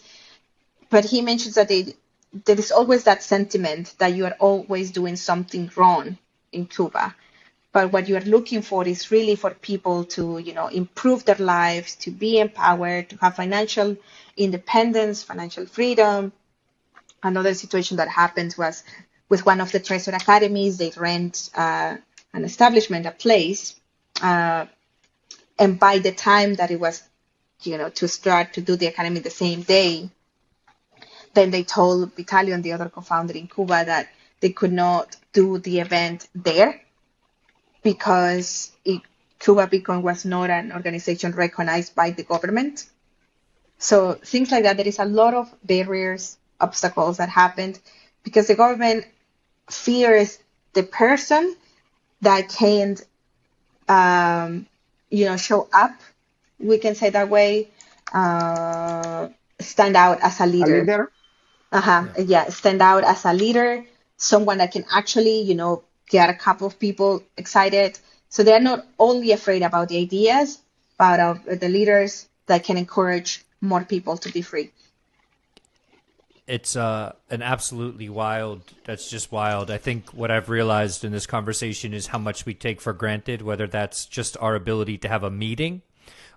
but he mentions that there is always that sentiment that you are always doing something wrong in Cuba. But what you are looking for is really for people to, improve their lives, to be empowered, to have financial independence, financial freedom. Another situation that happened was with one of the Tresor Academies. They rent an establishment, a place, and by the time that it was, to start to do the academy the same day, then they told Vitalion, the other co-founder in Cuba, that they could not do the event there because Cuba Bitcoin was not an organization recognized by the government. So things like that, there is a lot of barriers, obstacles that happened because the government fears the person that can't, show up, we can say that way, stand out as a leader. A leader? Stand out as a leader, someone that can actually, get a couple of people excited. So they're not only afraid about the ideas, but of the leaders that can encourage more people to be free. It's an absolutely wild, that's just wild. I think what I've realized in this conversation is how much we take for granted, whether that's just our ability to have a meeting,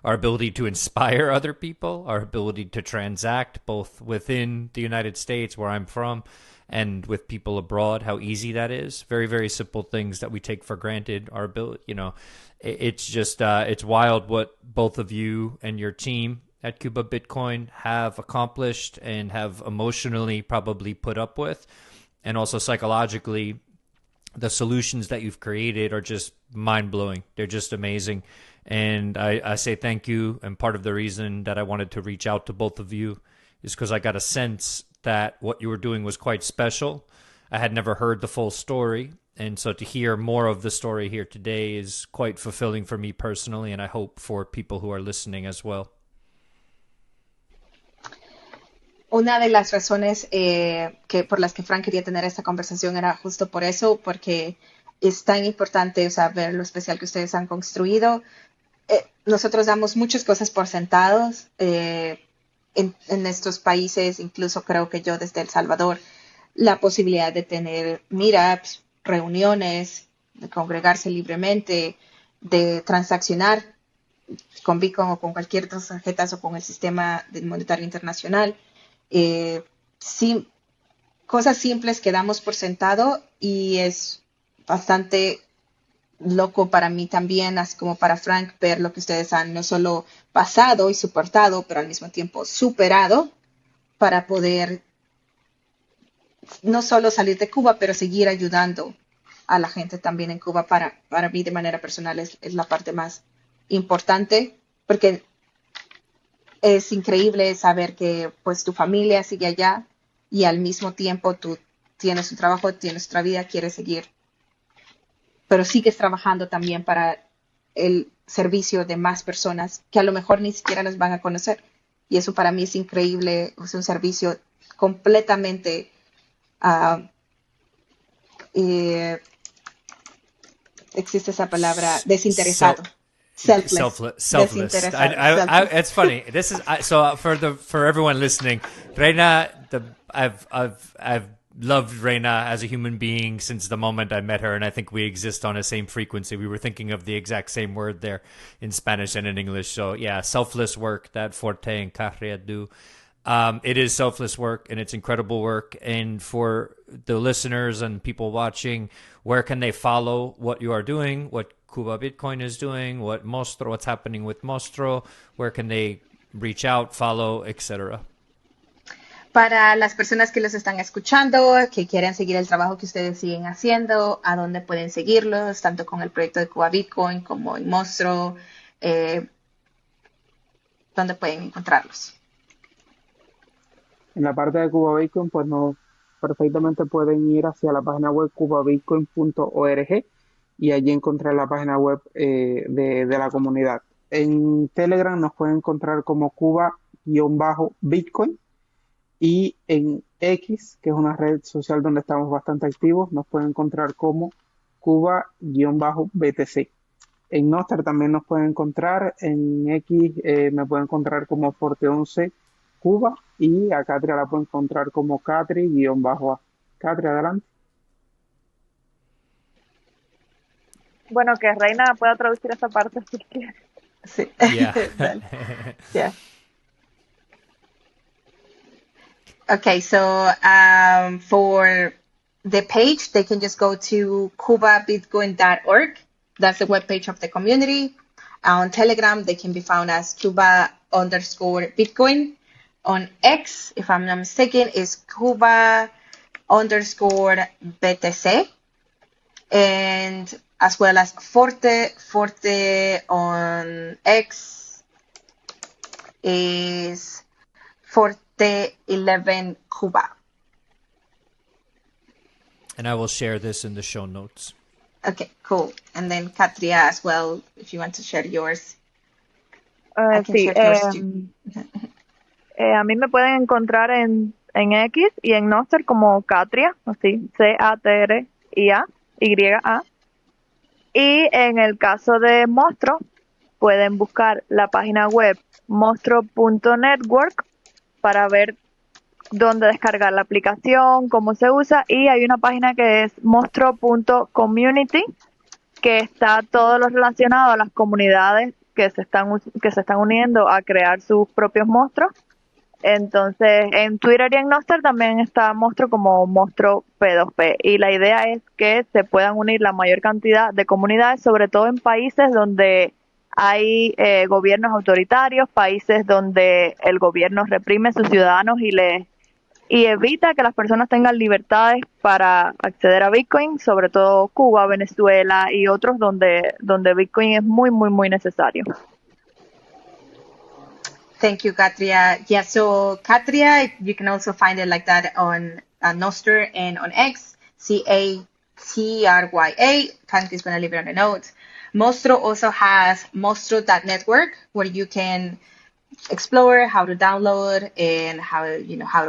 our ability to inspire other people, our ability to transact both within the United States, where I'm from, and with people abroad, how easy that is. Very, very simple things that we take for granted. Our ability, it's just, it's wild what both of you and your team at Cuba Bitcoin have accomplished and have emotionally probably put up with. And also psychologically, the solutions that you've created are just mind-blowing. They're just amazing. And I say thank you. And part of the reason that I wanted to reach out to both of you is because I got a sense that what you were doing was quite special. I had never heard the full story. And so to hear more of the story here today is quite fulfilling for me personally, and I hope for people who are listening as well. Una de las razones que por las que Frank quería tener esta conversación era justo por eso, porque es tan importante, ver lo especial que ustedes han construido. Nosotros damos muchas cosas por sentados en estos países, incluso creo que yo desde El Salvador, la posibilidad de tener meetups, reuniones, de congregarse libremente, de transaccionar con Bitcoin o con cualquier otras tarjetas o con el sistema monetario internacional. Cosas simples que damos por sentado y es bastante loco para mí también, así como para Frank, ver lo que ustedes han no solo pasado y soportado, pero al mismo tiempo superado para poder no solo salir de Cuba, pero seguir ayudando a la gente también en Cuba. Para mí de manera personal es la parte más importante, porque es increíble saber que pues tu familia sigue allá y al mismo tiempo tú tienes un trabajo, tienes otra vida, quieres seguir, pero sigues trabajando también para el servicio de más personas que a lo mejor ni siquiera los van a conocer. Y eso para mí es increíble, es un servicio completamente existe esa palabra, desinteresado. Selfless. It's funny. This is so for everyone listening. Reina, I've loved Reina as a human being since the moment I met her, and I think we exist on the same frequency. We were thinking of the exact same word there in Spanish and in English. So yeah, selfless work that Forte and Carria do. It is selfless work, and it's incredible work. And for the listeners and people watching, where can they follow what you are doing, what Cuba Bitcoin is doing, what's happening with Mostro? Where can they reach out, follow, etc.? Para las personas que los están escuchando, que quieren seguir el trabajo que ustedes siguen haciendo, ¿a dónde pueden seguirlos? Tanto con el proyecto de Cuba Bitcoin como en Mostro. ¿Dónde pueden encontrarlos? En la parte de Cuba Bitcoin, pues no, perfectamente pueden ir hacia la página web cubabitcoin.org y allí encontrar la página web de la comunidad. En Telegram nos pueden encontrar como Cuba-Bitcoin y en X, que es una red social donde estamos bastante activos, nos pueden encontrar como Cuba-BTC. En Nostr también nos pueden encontrar, en X me pueden encontrar como Forte11 Cuba y a Catria la pueden encontrar como Catri-A. Catri, adelante. Bueno, que Reina pueda traducir esa parte si quiere. Sí. Yeah. Dale. Yeah. Okay, so for the page, they can just go to cubabitcoin.org. That's the webpage of the community. On Telegram, they can be found as Cuba_Bitcoin. On X, if I'm not mistaken, is Cuba_BTC. And as well as Forte on X is Forte11 Cuba. And I will share this in the show notes. Okay, cool. And then Katria as well, if you want to share yours. I can Sí, share yours too. a mí me pueden encontrar en X y en Nostr como Catria, así, Catria, YA. Y en el caso de Monstro, pueden buscar la página web monstro.network para ver dónde descargar la aplicación, cómo se usa, y hay una página que es monstro.community, que está todo lo relacionado a las comunidades que se están uniendo a crear sus propios monstruos. Entonces, en Twitter y en Nostr también está Monstro como Monstro P2P. Y la idea es que se puedan unir la mayor cantidad de comunidades, sobre todo en países donde hay gobiernos autoritarios, países donde el gobierno reprime a sus ciudadanos y evita que las personas tengan libertades para acceder a Bitcoin, sobre todo Cuba, Venezuela y otros donde Bitcoin es muy, muy, muy necesario. Thank you, Katria. Yeah, so Katria, you can also find it like that on Nostr and on X, Catrya. Frank is going to leave it on the notes. Monstro also has monstro.network, where you can explore how to download and how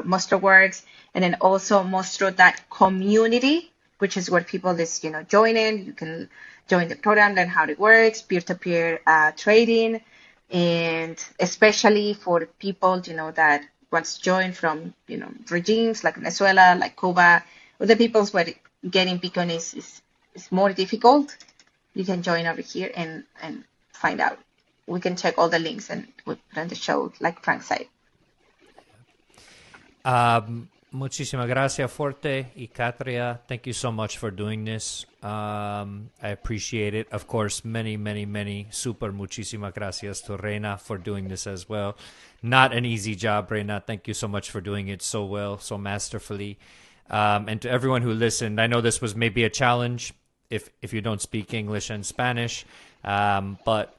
Monstro works. And then also monstro.community, which is where people just, join in. You can join the program, learn how it works, peer-to-peer trading. And especially for people, that wants to join from, regimes like Venezuela, like Cuba, other peoples where getting Bitcoin is more difficult, you can join over here and find out. We can check all the links and we'll put on the show, like Frank said. Muchísimas gracias, Forte y Katria. Thank you so much for doing this. I appreciate it. Of course, many, many, many super muchísimas gracias to Reina for doing this as well. Not an easy job, Reina. Thank you so much for doing it so well, so masterfully. And to everyone who listened, I know this was maybe a challenge if you don't speak English and Spanish, but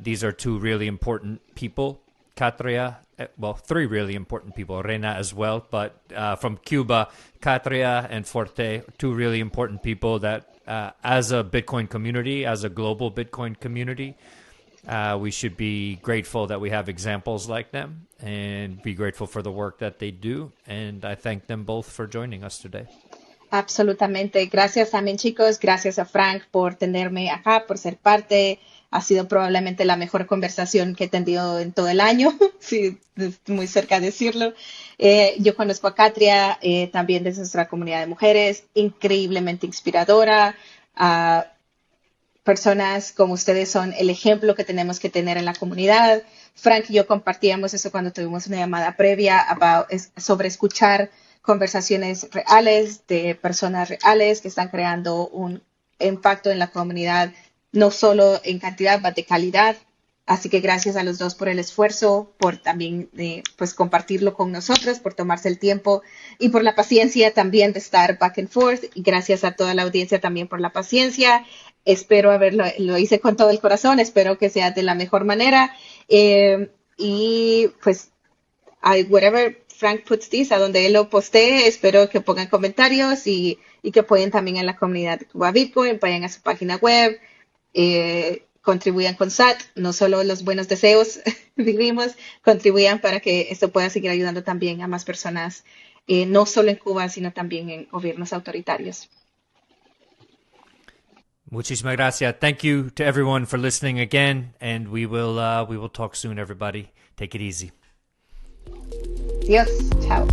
these are two really important people. Katria, well, three really important people, Reina as well, but from Cuba, Katria and Forte, two really important people that as a Bitcoin community, as a global Bitcoin community, we should be grateful that we have examples like them and be grateful for the work that they do. And I thank them both for joining us today. Absolutamente. Gracias también, chicos. Gracias a Frank por tenerme acá, por ser parte. Ha sido probablemente la mejor conversación que he tenido en todo el año, sí, muy cerca de decirlo. Yo conozco a Katria también desde nuestra comunidad de mujeres, increíblemente inspiradora. Personas como ustedes son el ejemplo que tenemos que tener en la comunidad. Frank y yo compartíamos eso cuando tuvimos una llamada previa sobre escuchar conversaciones reales de personas reales que están creando un impacto en la comunidad, no solo en cantidad, pero de calidad. Así que gracias a los dos por el esfuerzo, por también pues compartirlo con nosotros, por tomarse el tiempo y por la paciencia también de estar back and forth. Y gracias a toda la audiencia también por la paciencia. Espero lo hice con todo el corazón, espero que sea de la mejor manera. Y pues, whatever Frank puts this, a donde él lo postee, espero que pongan comentarios y que apoyen también en la comunidad de Cuba Bitcoin, vayan a su página web, contribuyan con SAT, no solo los buenos deseos vivimos, contribuyan para que esto pueda seguir ayudando también a más personas, no solo en Cuba, sino también en gobiernos autoritarios. Muchísimas gracias. Thank you to everyone for listening again, and we will talk soon, everybody. Take it easy. Dios, chao.